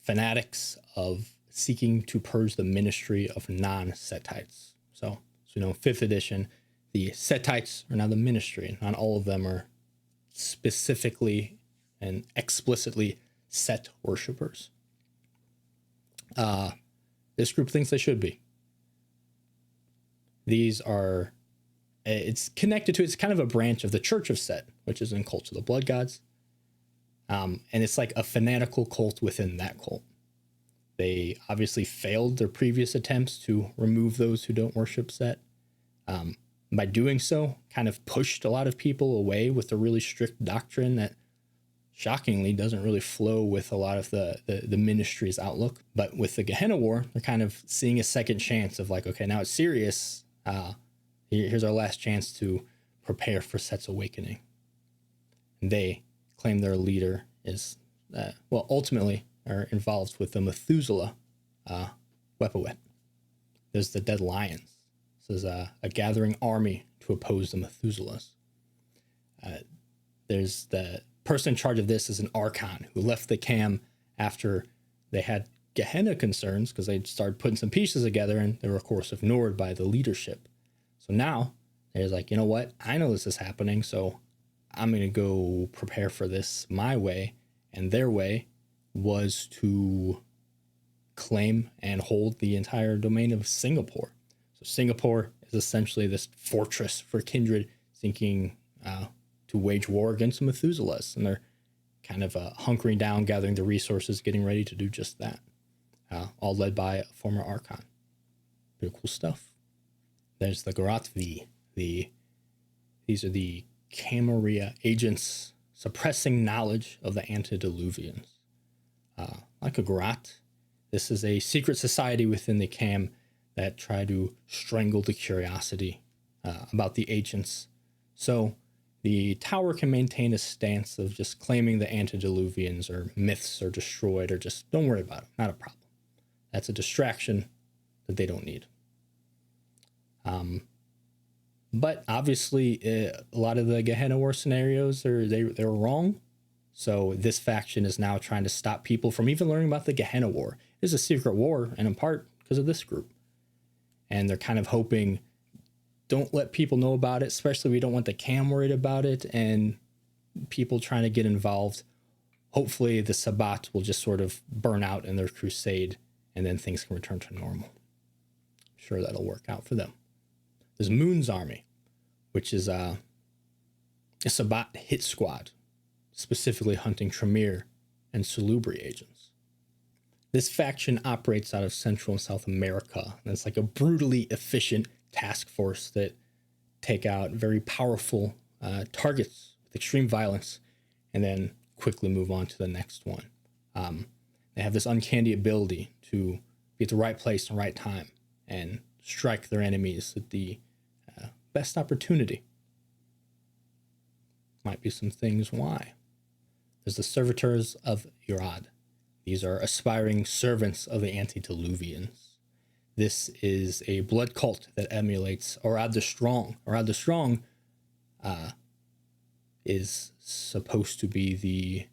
fanatics of seeking to purge the ministry of non-Setites. So you know, 5th edition, the Setites are now the ministry. Not all of them are specifically and explicitly Set worshippers. This group thinks they should be. These are, it's connected to, it's kind of a branch of the Church of Set, which is in Cults of the Blood Gods. And it's like a fanatical cult within that cult. They obviously failed their previous attempts to remove those who don't worship Set. By doing so, kind of pushed a lot of people away with a really strict doctrine that shockingly doesn't really flow with a lot of the ministry's outlook. But with the Gehenna War, they're kind of seeing a second chance of like, okay, now it's serious. Here's our last chance to prepare for Set's awakening. And they claim their leader is, ultimately are involved with the Methuselah Wepawet. There's the Dead Lions. This is a gathering army to oppose the Methuselahs. There's the person in charge of this is an Archon who left the cam after they had Gehenna concerns because they started putting some pieces together and they were, of course, ignored by the leadership. So now they're like, you know what? I know this is happening, so I'm going to go prepare for this my way. And their way was to claim and hold the entire domain of Singapore. So Singapore is essentially this fortress for Kindred seeking to wage war against the Methuselahs. And they're kind of hunkering down, gathering the resources, getting ready to do just that. All led by a former Archon. Pretty cool stuff. There's the Garatvi. These are the Camarilla agents suppressing knowledge of the antediluvians. Like a Garat, this is a secret society within the Cam that try to strangle the curiosity about the agents. So the tower can maintain a stance of just claiming the antediluvians or myths are destroyed or just don't worry about it, not a problem. That's a distraction that they don't need. But obviously, a lot of the Gehenna War scenarios, they were wrong. So this faction is now trying to stop people from even learning about the Gehenna War. It's a secret war, and in part because of this group. And they're kind of hoping, don't let people know about it, especially we don't want the Cam worried about it, and people trying to get involved. Hopefully the Sabbat will just sort of burn out in their crusade, and then things can return to normal. I'm sure that'll work out for them. There's Moon's Army, which is a Sabbat hit squad, specifically hunting Tremere and Salubri agents. This faction operates out of Central and South America, and it's like a brutally efficient task force that take out very powerful targets with extreme violence and then quickly move on to the next one. They have this uncanny ability to be at the right place and right time and strike their enemies at the best opportunity. Might be some things why. There's the Servitors of Urad. These are aspiring servants of the antediluvians. This is a blood cult that emulates Orad the Strong. Orad the Strong is supposed to be the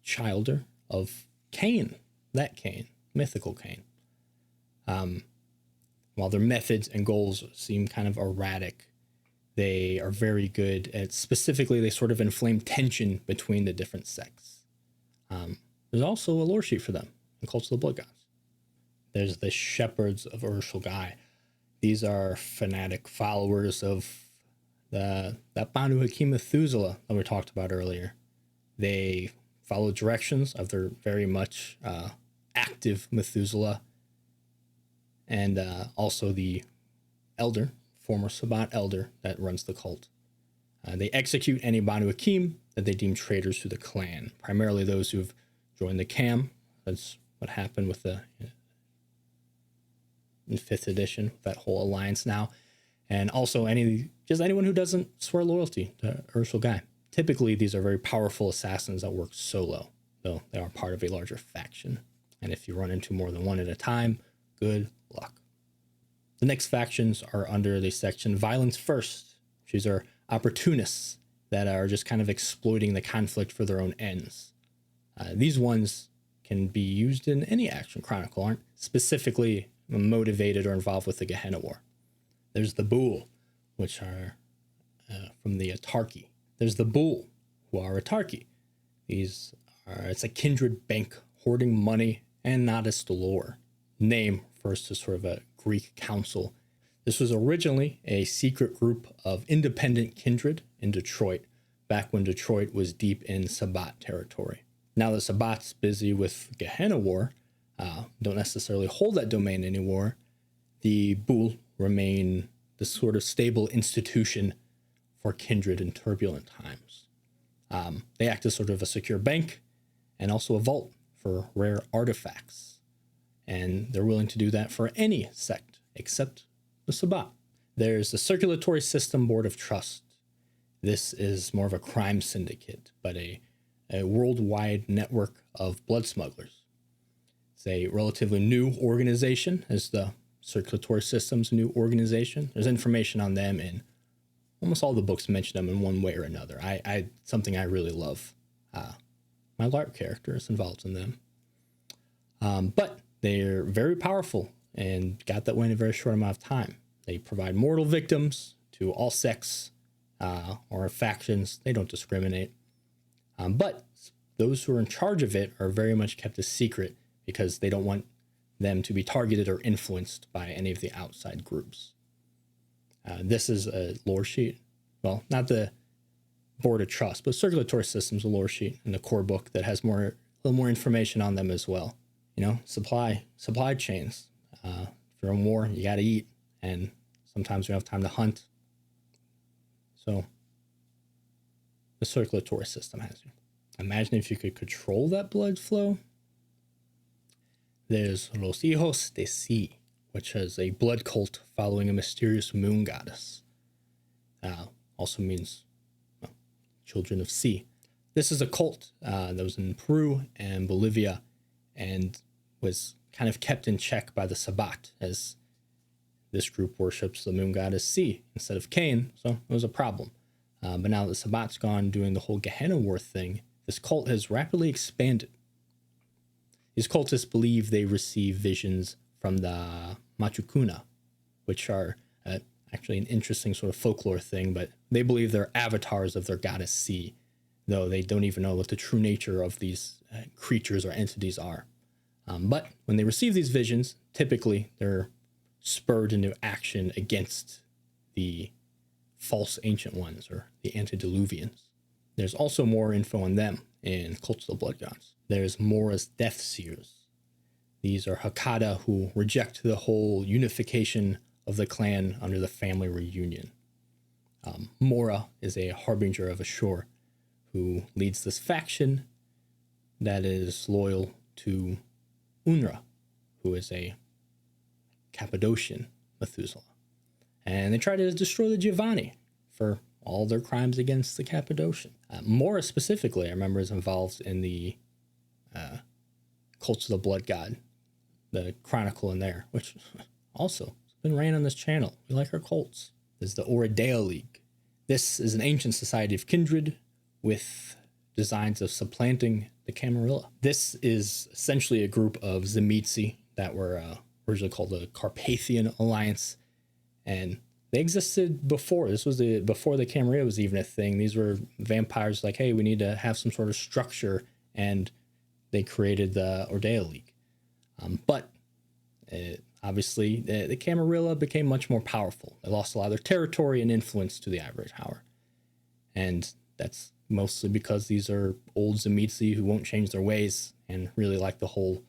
childer of Cain, that Cain, mythical Cain. While their methods and goals seem kind of erratic, they are very good at, specifically, they sort of inflame tension between the different sects. There's also a lore sheet for them in Cults of the Blood Gods. There's the Shepherds of Ur-Shulgai. These are fanatic followers of that Banu Hakim Methuselah that we talked about earlier. They follow directions of their very much active Methuselah, and also the elder former Sabbat elder that runs the cult. They execute any Banu Hakim that they deem traitors to the clan, primarily those who've joined the Cam. That's what happened with in 5th edition, that whole alliance now. And also anyone who doesn't swear loyalty to Urshel Guy. Typically, these are very powerful assassins that work solo, though they are part of a larger faction. And if you run into more than one at a time, good luck. The next factions are under the section Violence First. These are opportunists that are just kind of exploiting the conflict for their own ends. These ones can be used in any action chronicle, aren't specifically motivated or involved with the Gehenna War. There's the Bull, which are from the Atarki. There's the Bull, who are Atarki. It's a kindred bank hoarding money and Nodus Dolor. Name refers to sort of a Greek council. This was originally a secret group of independent kindred in Detroit, back when Detroit was deep in Sabbat territory. Now that Sabbat's busy with Gehenna War, don't necessarily hold that domain anymore, the Bull remain the sort of stable institution for kindred in turbulent times. They act as sort of a secure bank and also a vault for rare artifacts. And they're willing to do that for any sect except the Sabbat. There's the Circulatory System Board of Trust. This is more of a crime syndicate, but a worldwide network of blood smugglers. It's a relatively new organization, as the Circulatory System's new organization. There's information on them in almost all the books mention them in one way or another. Something I really love. My LARP character is involved in them. But they're very powerful and got that way in a very short amount of time. They provide mortal victims to all sects or factions. They don't discriminate. But those who are in charge of it are very much kept a secret because they don't want them to be targeted or influenced by any of the outside groups. This is a lore sheet. Well, not the Board of Trust, but Circulatory System's a lore sheet in the core book that has a little more information on them as well. You know, supply chains. If you're in war, you got to eat, and sometimes you don't have time to hunt. So the Circulatory System has you. Imagine if you could control that blood flow. There's Los Hijos de Si, which is a blood cult following a mysterious moon goddess. Also means children of sea. This is a cult that was in Peru and Bolivia and was kind of kept in check by the Sabbat, as this group worships the moon goddess Sea instead of Cain, so it was a problem. But now that Sabbat's gone doing the whole Gehenna War thing, this cult has rapidly expanded. These cultists believe they receive visions from the Machukuna, which are actually an interesting sort of folklore thing, but they believe they're avatars of their goddess Sea, though they don't even know what the true nature of these creatures or entities are. But when they receive these visions, typically they're spurred into action against the false ancient ones or the antediluvians. There's also more info on them in Cults of the Blood Gods. There's Mora's Death Seers. These are Hakata who reject the whole unification of the clan under the family reunion. Mora is a harbinger of Ashur who leads this faction that is loyal to Unra, who is a Cappadocian Methuselah. And they try to destroy the Giovanni for all their crimes against the Cappadocian. Mora specifically, I remember, is involved in the Cults of the Blood God, the chronicle in there, which also has been ran on this channel. We like our cults. There's the Oradea League. This is an ancient society of kindred with designs of supplanting the Camarilla. This is essentially a group of Tzimisce that were originally called the Carpathian Alliance, and they existed before. This was before the Camarilla was even a thing. These were vampires like, hey, we need to have some sort of structure, and they created the Oradea League. But obviously, the Camarilla became much more powerful. They lost a lot of their territory and influence to the Ivory Tower. And that's mostly because these are old Tzimisce who won't change their ways and really like the whole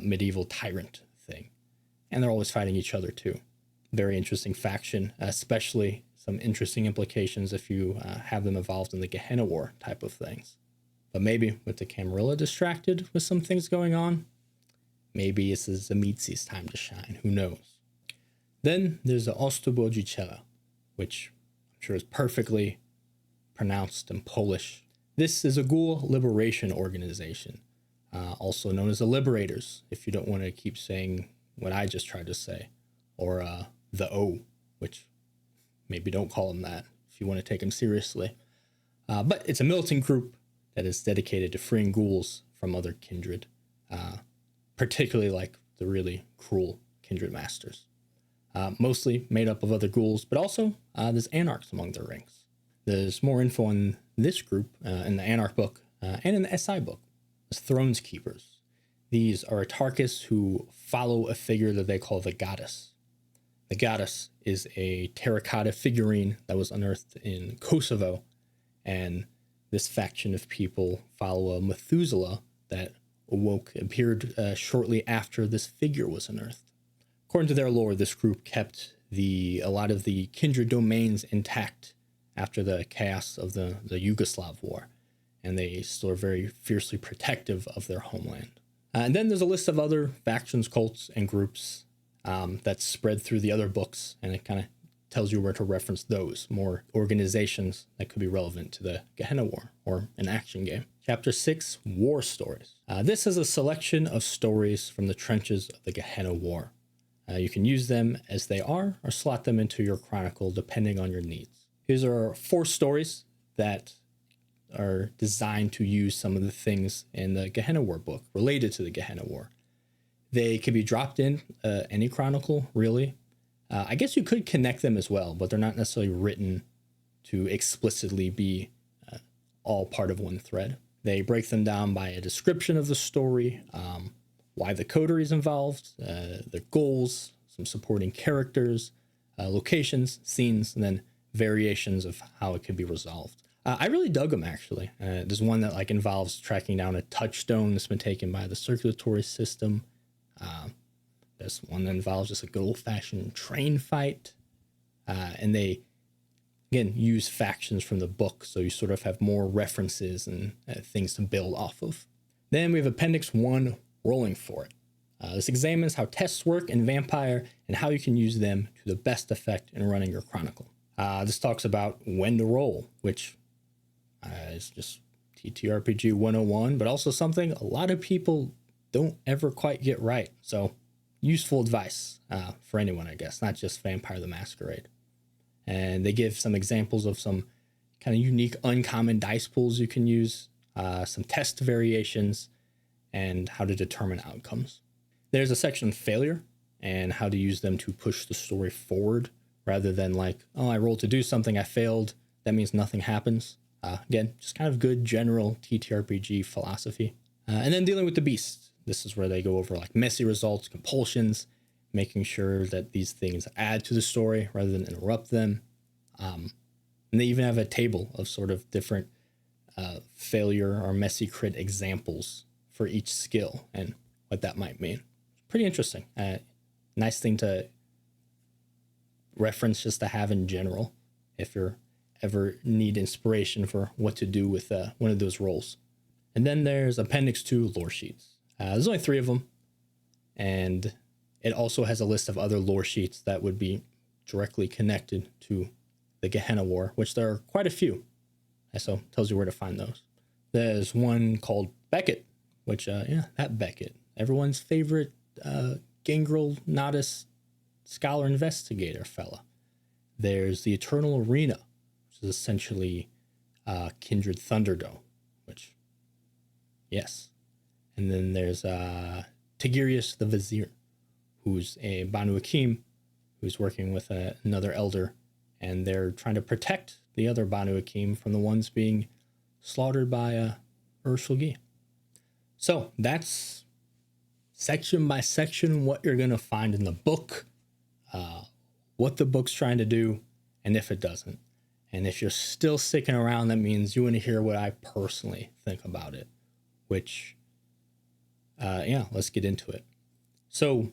medieval tyrant thing. And they're always fighting each other, too. very interesting faction, especially some interesting implications if you have them involved in the Gehenna War type of things. But maybe with the Camarilla distracted with some things going on, maybe this is Amitsi's time to shine. Who knows? Then there's the Ostobodziciela, which I'm sure is perfectly pronounced in Polish. This is a ghoul liberation organization, also known as the Liberators, if you don't want to keep saying what I just tried to say, or the O, which maybe don't call them that if you want to take them seriously. But it's a militant group that is dedicated to freeing ghouls from other kindred, particularly like the really cruel kindred masters. Mostly made up of other ghouls, but also there's anarchs among their ranks. There's more info on this group in the Anarch book and in the SI book. There's Thrones Keepers. These are Autarkists who follow a figure that they call the Goddess. The Goddess is a terracotta figurine that was unearthed in Kosovo, and this faction of people follow a Methuselah that appeared shortly after this figure was unearthed. According to their lore, this group kept a lot of the kindred domains intact after the chaos of the Yugoslav War, and they still are very fiercely protective of their homeland. And then there's a list of other factions, cults, and groups that's spread through the other books, and it kind of tells you where to reference those more organizations that could be relevant to the Gehenna War or an action game. Chapter 6, War Stories. This is a selection of stories from the trenches of the Gehenna War. You can use them as they are or slot them into your chronicle depending on your needs. These are 4 stories that are designed to use some of the things in the Gehenna War book related to the Gehenna War. They can be dropped in any chronicle, really. I guess you could connect them as well, but they're not necessarily written to explicitly be all part of one thread. They break them down by a description of the story, why the coterie is involved, the goals, some supporting characters, locations, scenes, and then variations of how it could be resolved. I really dug them, actually. There's one that involves tracking down a touchstone that's been taken by the circulatory system. There's one that involves just a good old-fashioned train fight. And they, again, use factions from the book, so you sort of have more references and things to build off of. Then we have Appendix I, Rolling for It. This examines how tests work in Vampire and how you can use them to the best effect in running your chronicle. This talks about when to roll, which is just TTRPG 101, but also something a lot of people don't ever quite get right. So useful advice for anyone, I guess, not just Vampire the Masquerade. And they give some examples of some kind of unique, uncommon dice pools you can use, some test variations, and how to determine outcomes. There's a section on failure and how to use them to push the story forward rather than I rolled to do something, I failed, that means nothing happens. Again, just kind of good general TTRPG philosophy. And then dealing with the beast. This is where they go over messy results, compulsions, making sure that these things add to the story rather than interrupt them. And they even have a table of sort of different failure or messy crit examples for each skill and what that might mean. Pretty interesting. Nice thing to reference just to have in general if you're ever need inspiration for what to do with one of those roles. And then there's Appendix II, Loresheets. There's only 3 of them, and it also has a list of other lore sheets that would be directly connected to the Gehenna War, which there are quite a few. So it tells you where to find those. There's one called Beckett, which, that Beckett, everyone's favorite Gangrel Nodus scholar investigator fella. There's the Eternal Arena, which is essentially Kindred Thunderdome, which, yes. And then there's Tigirius the Vizier, who's a Banu Hakim, who's working with another elder, and they're trying to protect the other Banu Hakim from the ones being slaughtered by Urshulgi. So that's section by section what you're going to find in the book, what the book's trying to do, and if it doesn't. And if you're still sticking around, that means you want to hear what I personally think about it, which, let's get into it. So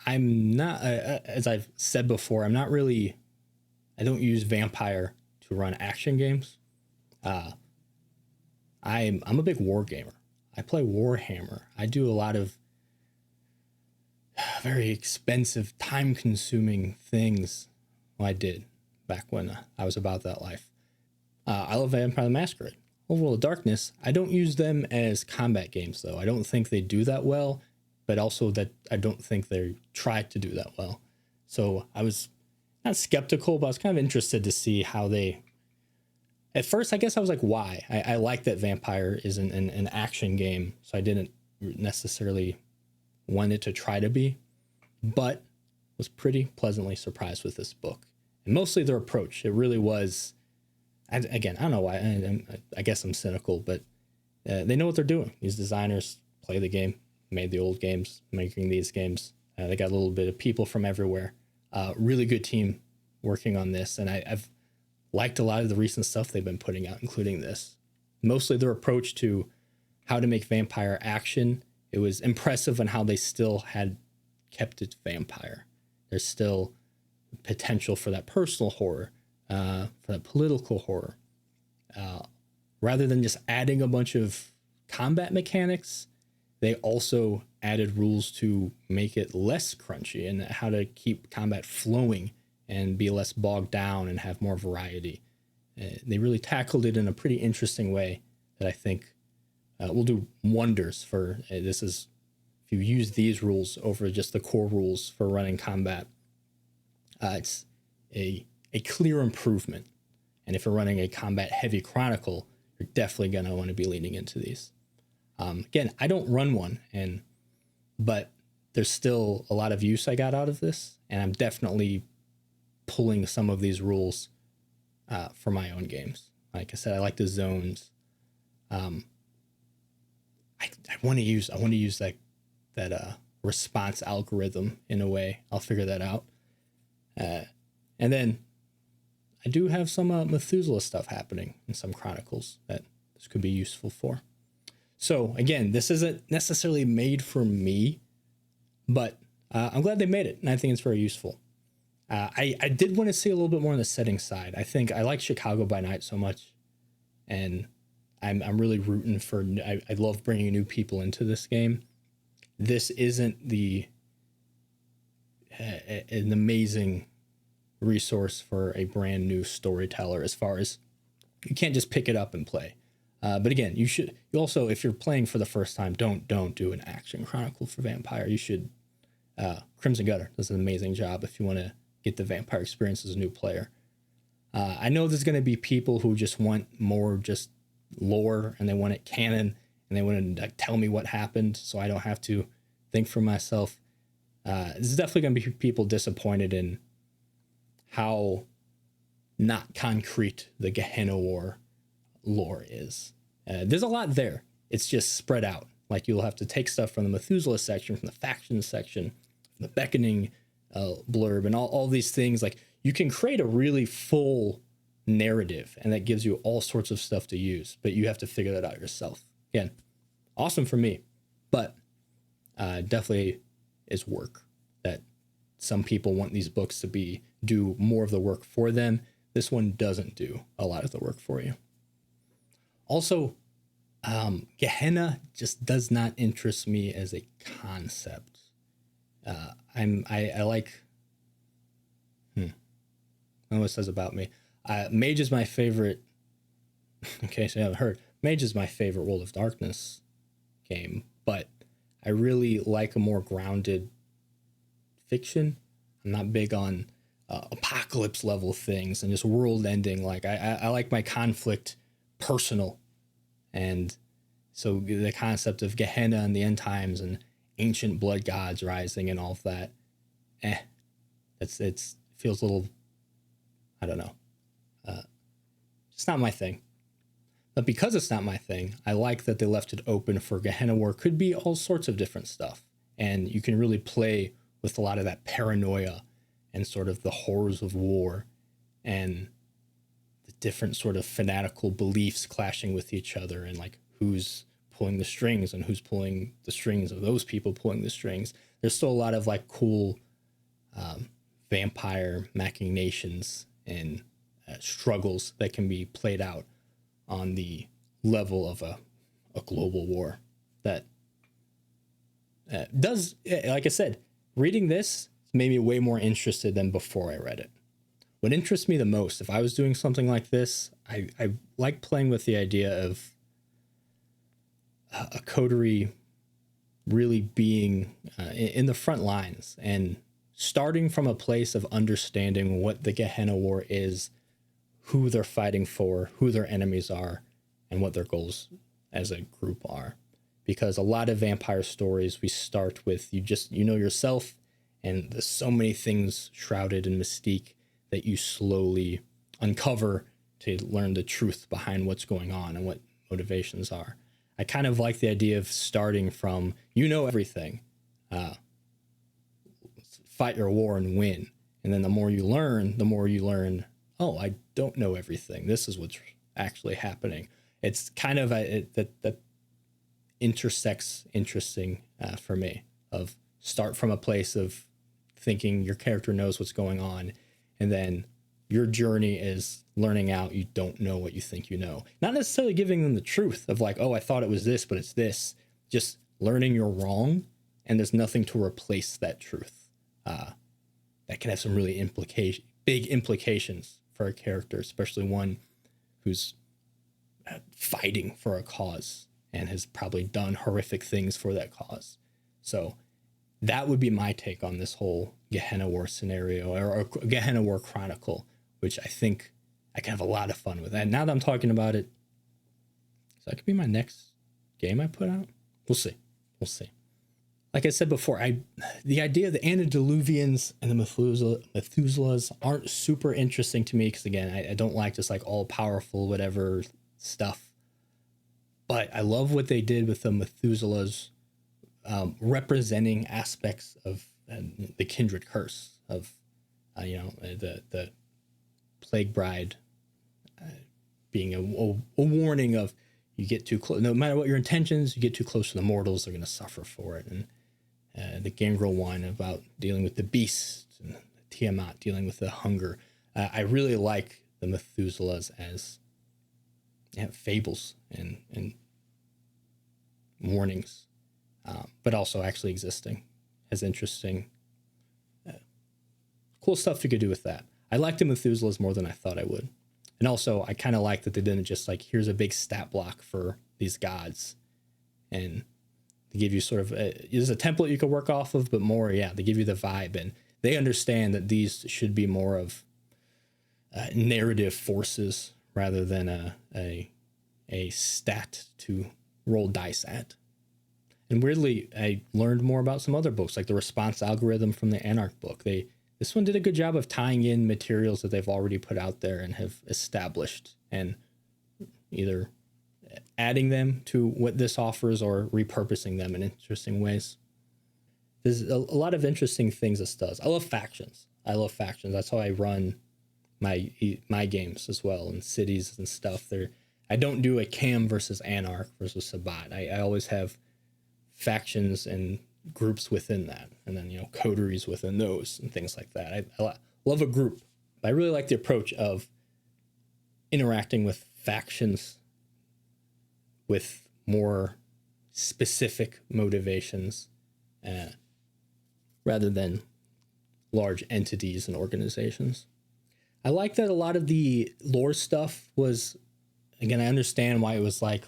I'm not, as I've said before, I don't use Vampire to run action games. I'm a big war gamer. I play Warhammer. I do a lot of very expensive, time-consuming things. Well, I did back when I was about that life. I love Vampire the Masquerade. Overworld of Darkness, I don't use them as combat games, though. I don't think they do that well, but also that I don't think they try to do that well. So I was not skeptical, but I was kind of interested to see how they... At first, I guess I was like, why? I like that Vampire isn't an action game, so I didn't necessarily want it to try to be, but was pretty pleasantly surprised with this book. And mostly their approach. It really was... Again, I don't know why. I guess I'm cynical, but they know what they're doing. These designers play the game, made the old games, making these games. They got a little bit of people from everywhere. Really good team working on this, and I've liked a lot of the recent stuff they've been putting out, including this. Mostly their approach to how to make Vampire action. It was impressive on how they still had kept it Vampire. There's still potential for that personal horror. For that political horror, rather than just adding a bunch of combat mechanics, they also added rules to make it less crunchy and how to keep combat flowing and be less bogged down and have more variety. They really tackled it in a pretty interesting way that I think will do wonders for this. Is if you use these rules over just the core rules for running combat, it's a clear improvement. And if you're running a combat heavy chronicle, you're definitely going to want to be leaning into these. Again, I don't run one, but there's still a lot of use I got out of this, and I'm definitely pulling some of these rules for my own games. Like I said, I like the zones. I want to use that response algorithm in a way. I'll figure that out. And then I do have some Methuselah stuff happening in some chronicles that this could be useful for. So again, this isn't necessarily made for me, but I'm glad they made it, and I think it's very useful. I did want to see a little bit more on the setting side. I think I like Chicago by Night so much, and I'm really rooting for... I love bringing new people into this game. This isn't an amazing resource for a brand new storyteller, as far as you can't just pick it up and play. But again, you also, if you're playing for the first time, don't do an action chronicle for Vampire. You should. Crimson Gutter does an amazing job if you want to get the Vampire experience as a new player. I know there's going to be people who just want more just lore, and they want it canon, and they want to tell me what happened so I don't have to think for myself. There's definitely going to be people disappointed in how not concrete the Gehenna War lore is. There's a lot there. It's just spread out. Like, you'll have to take stuff from the Methuselah section, from the factions section, from the beckoning blurb, and all these things. Like, you can create a really full narrative, and that gives you all sorts of stuff to use, but you have to figure that out yourself. Again, awesome for me, but definitely is work that some people want these books to do more of the work for them. This one doesn't do a lot of the work for you. Also, Gehenna just does not interest me as a concept. I like... I don't know what it says about me. Mage is my favorite... in case you haven't heard, Mage is my favorite World of Darkness game, but I really like a more grounded fiction. I'm not big on apocalypse level things and just world ending. Like, I like my conflict personal. And so the concept of Gehenna and the end times and ancient blood gods rising and all of that, it feels a little, I don't know. It's not my thing. But because it's not my thing, I like that they left it open for Gehenna War. Could be all sorts of different stuff. And you can really play with a lot of that paranoia and sort of the horrors of war and the different sort of fanatical beliefs clashing with each other, and like who's pulling the strings and who's pulling the strings of those people pulling the strings. there's still a lot of like cool vampire machinations and struggles that can be played out on the level of a global war that does, like I said, reading this made me way more interested than before I read it. What interests me the most, if I was doing something like this, I like playing with the idea of a coterie really being in the front lines and starting from a place of understanding what the Gehenna War is, who they're fighting for, who their enemies are, and what their goals as a group are. Because a lot of vampire stories, we start with you know yourself, and there's so many things shrouded in mystique that you slowly uncover to learn the truth behind what's going on and what motivations are. I kind of like the idea of starting from, you know everything, fight your war and win. And then the more you learn, oh, I don't know everything. This is what's actually happening. It's kind of that intersects interesting for me, of start from a place of thinking your character knows what's going on, and then your journey is learning out you don't know what you think you know. Not necessarily giving them the truth of like, oh, I thought it was this, but it's this. Just learning you're wrong, and there's nothing to replace that truth. That can have some really big implications for a character, especially one who's fighting for a cause and has probably done horrific things for that cause. So that would be my take on this whole Gehenna War scenario, or Gehenna War Chronicle, which I think I can have a lot of fun with. And now that I'm talking about it, so that could be my next game I put out. We'll see. Like I said before, the idea of the antediluvians and the Methuselahs aren't super interesting to me, because again, I don't like just like all powerful whatever stuff. But I love what they did with the Methuselahs, representing aspects of the kindred curse of, the plague bride being a warning of, you get too close, no matter what your intentions, you get too close to the mortals, they're going to suffer for it. And the Gangrel one about dealing with the beast, and Tiamat dealing with the hunger. I really like the Methuselahs as fables and warnings, but also actually existing as interesting, cool stuff you could do with that. I liked the Methuselahs more than I thought I would. And also, I kind of like that they didn't just like, here's a big stat block for these gods, and they give you sort of there's a template you could work off of, but more, they give you the vibe, and they understand that these should be more of narrative forces rather than a stat to roll dice at. And weirdly, I learned more about some other books, like the response algorithm from the Anarch book. This one did a good job of tying in materials that they've already put out there and have established, and either adding them to what this offers or repurposing them in interesting ways. There's a lot of interesting things this does. I love factions. That's how I run my games as well, and cities and stuff. I don't do a Cam versus Anarch versus Sabbat. I always have factions and groups within that, and then coteries within those and things like that. I love a group. I really like the approach of interacting with factions with more specific motivations, rather than large entities and organizations. I like that a lot of the lore stuff was, again, I understand why it was like,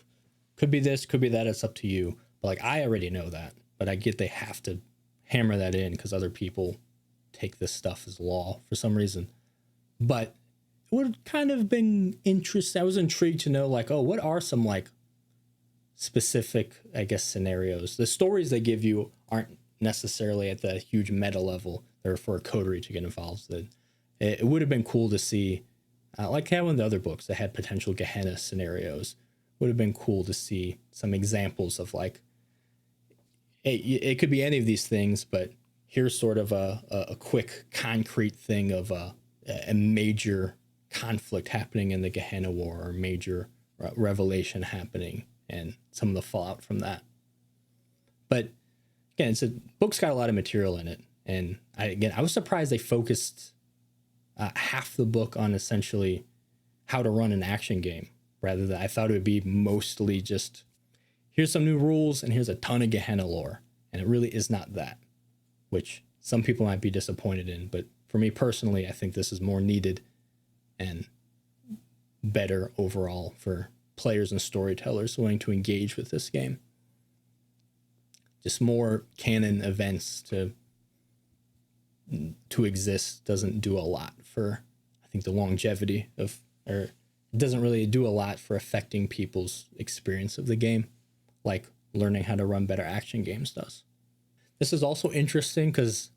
could be this, could be that, it's up to you. But like, I already know that, but I get they have to hammer that in because other people take this stuff as law for some reason. But it would have kind of been interesting. I was intrigued to know, like, oh, what are some like specific, I guess, scenarios? The stories they give you aren't necessarily at the huge meta level. They're for a coterie to get involved in. It would have been cool to see, like how in the other books that had potential Gehenna scenarios, would have been cool to see some examples of like, hey, it could be any of these things, but here's sort of a quick concrete thing of a major conflict happening in the Gehenna War, or major revelation happening, and some of the fallout from that. But again, it's a book's got a lot of material in it. And I was surprised they focused half the book on essentially how to run an action game, rather than I thought it would be mostly just here's some new rules and here's a ton of Gehenna lore. And it really is not that, which some people might be disappointed in. But for me personally, I think this is more needed and better overall for players and storytellers wanting to engage with this game. Just more canon events to exist doesn't do a lot for, I think, the longevity of, or it doesn't really do a lot for affecting people's experience of the game, like learning how to run better action games does. This is also interesting because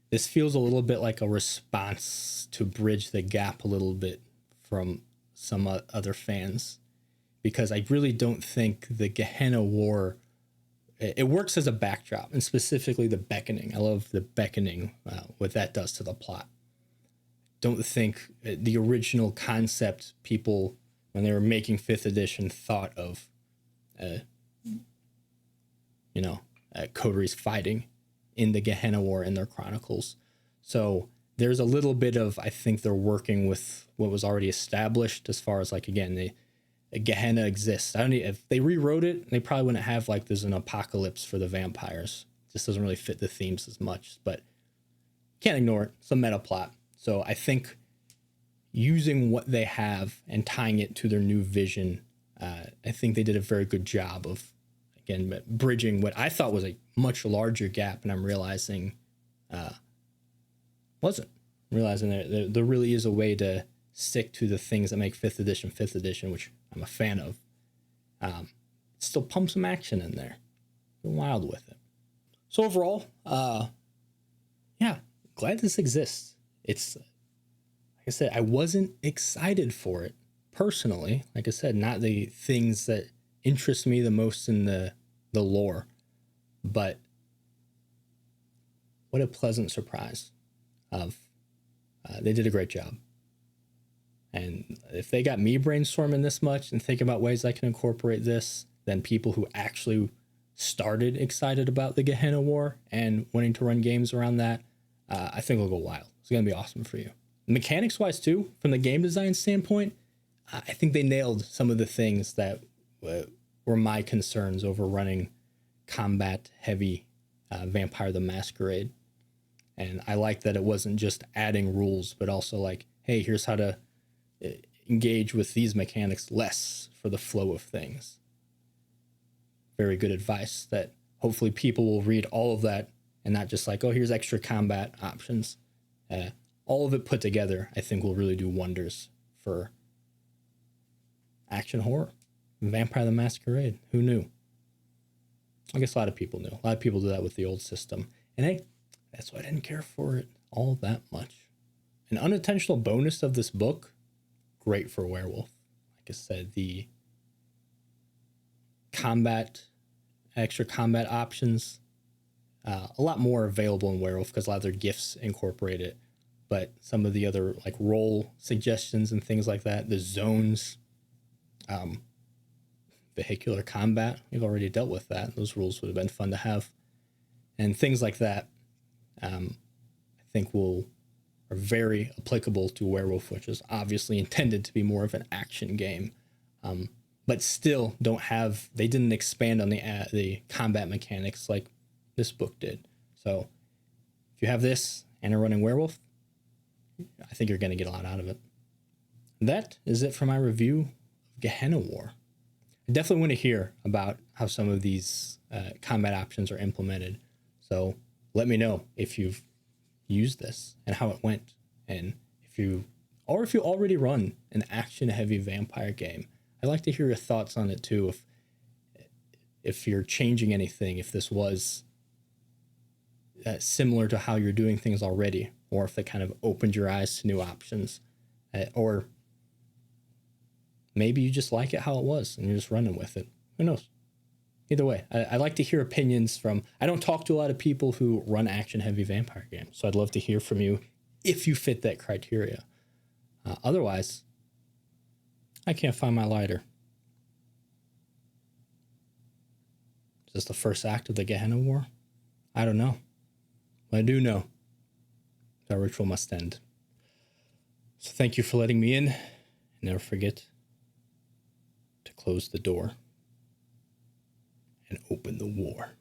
this feels a little bit like a response to bridge the gap a little bit from some other fans, because I really don't think the Gehenna War, it works as a backdrop, and specifically the beckoning. I love the beckoning, what that does to the plot. Don't think the original concept people, when they were making 5th edition, thought of, coteries fighting in the Gehenna War in their chronicles. So there's a little bit of, I think they're working with what was already established as far as, like, again, Gehenna exists. If they rewrote it, they probably wouldn't have like there's an apocalypse for the vampires. It just doesn't really fit the themes as much, but can't ignore it. It's a meta plot. So I think using what they have and tying it to their new vision, I think they did a very good job of, again, bridging what I thought was a much larger gap, and I'm realizing wasn't. I'm realizing there really is a way to stick to the things that make 5th edition, which I'm a fan of. Still pump some action in there. Go wild with it. So overall, glad this exists. It's, like I said, I wasn't excited for it personally. Like I said, not the things that interest me the most in the lore, but what a pleasant surprise of, they did a great job. And if they got me brainstorming this much and thinking about ways I can incorporate this, then people who actually started excited about the Gehenna War and wanting to run games around that, I think will go wild. It's going to be awesome for you. Mechanics wise too, from the game design standpoint, I think they nailed some of the things that were my concerns over running combat heavy Vampire the Masquerade. And I like that it wasn't just adding rules, but also like, hey, here's how to engage with these mechanics less for the flow of things. Very good advice that hopefully people will read all of that and not just like, oh, here's extra combat options. All of it put together, I think, will really do wonders for action horror. Vampire the Masquerade. Who knew? I guess a lot of people knew. A lot of people did that with the old system. And hey, that's why I didn't care for it all that much. An unintentional bonus of this book, great for werewolf. Like I said, the extra combat options, a lot more available in werewolf because a lot of their gifts incorporate it. But some of the other like role suggestions and things like that, the zones, vehicular combat, we've already dealt with that. Those rules would have been fun to have. And things like that, I think are very applicable to werewolf, which is obviously intended to be more of an action game. But still they didn't expand on the combat mechanics like this book did. So if you have this and are running werewolf, I think you're going to get a lot out of it. That is it for my review of Gehenna War. I definitely want to hear about how some of these combat options are implemented. So let me know if you've used this and how it went. And if you already run an action heavy vampire game, I'd like to hear your thoughts on it too. If you're changing anything, if this was similar to how you're doing things already, or if it kind of opened your eyes to new options, or maybe you just like it how it was and you're just running with it. Who knows? Either way, I like to hear opinions I don't talk to a lot of people who run action heavy vampire games. So I'd love to hear from you if you fit that criteria. Otherwise, I can't find my lighter. Is this the first act of the Gehenna War? I don't know. But I do know that ritual must end. So thank you for letting me in. Never forget to close the door and open the war.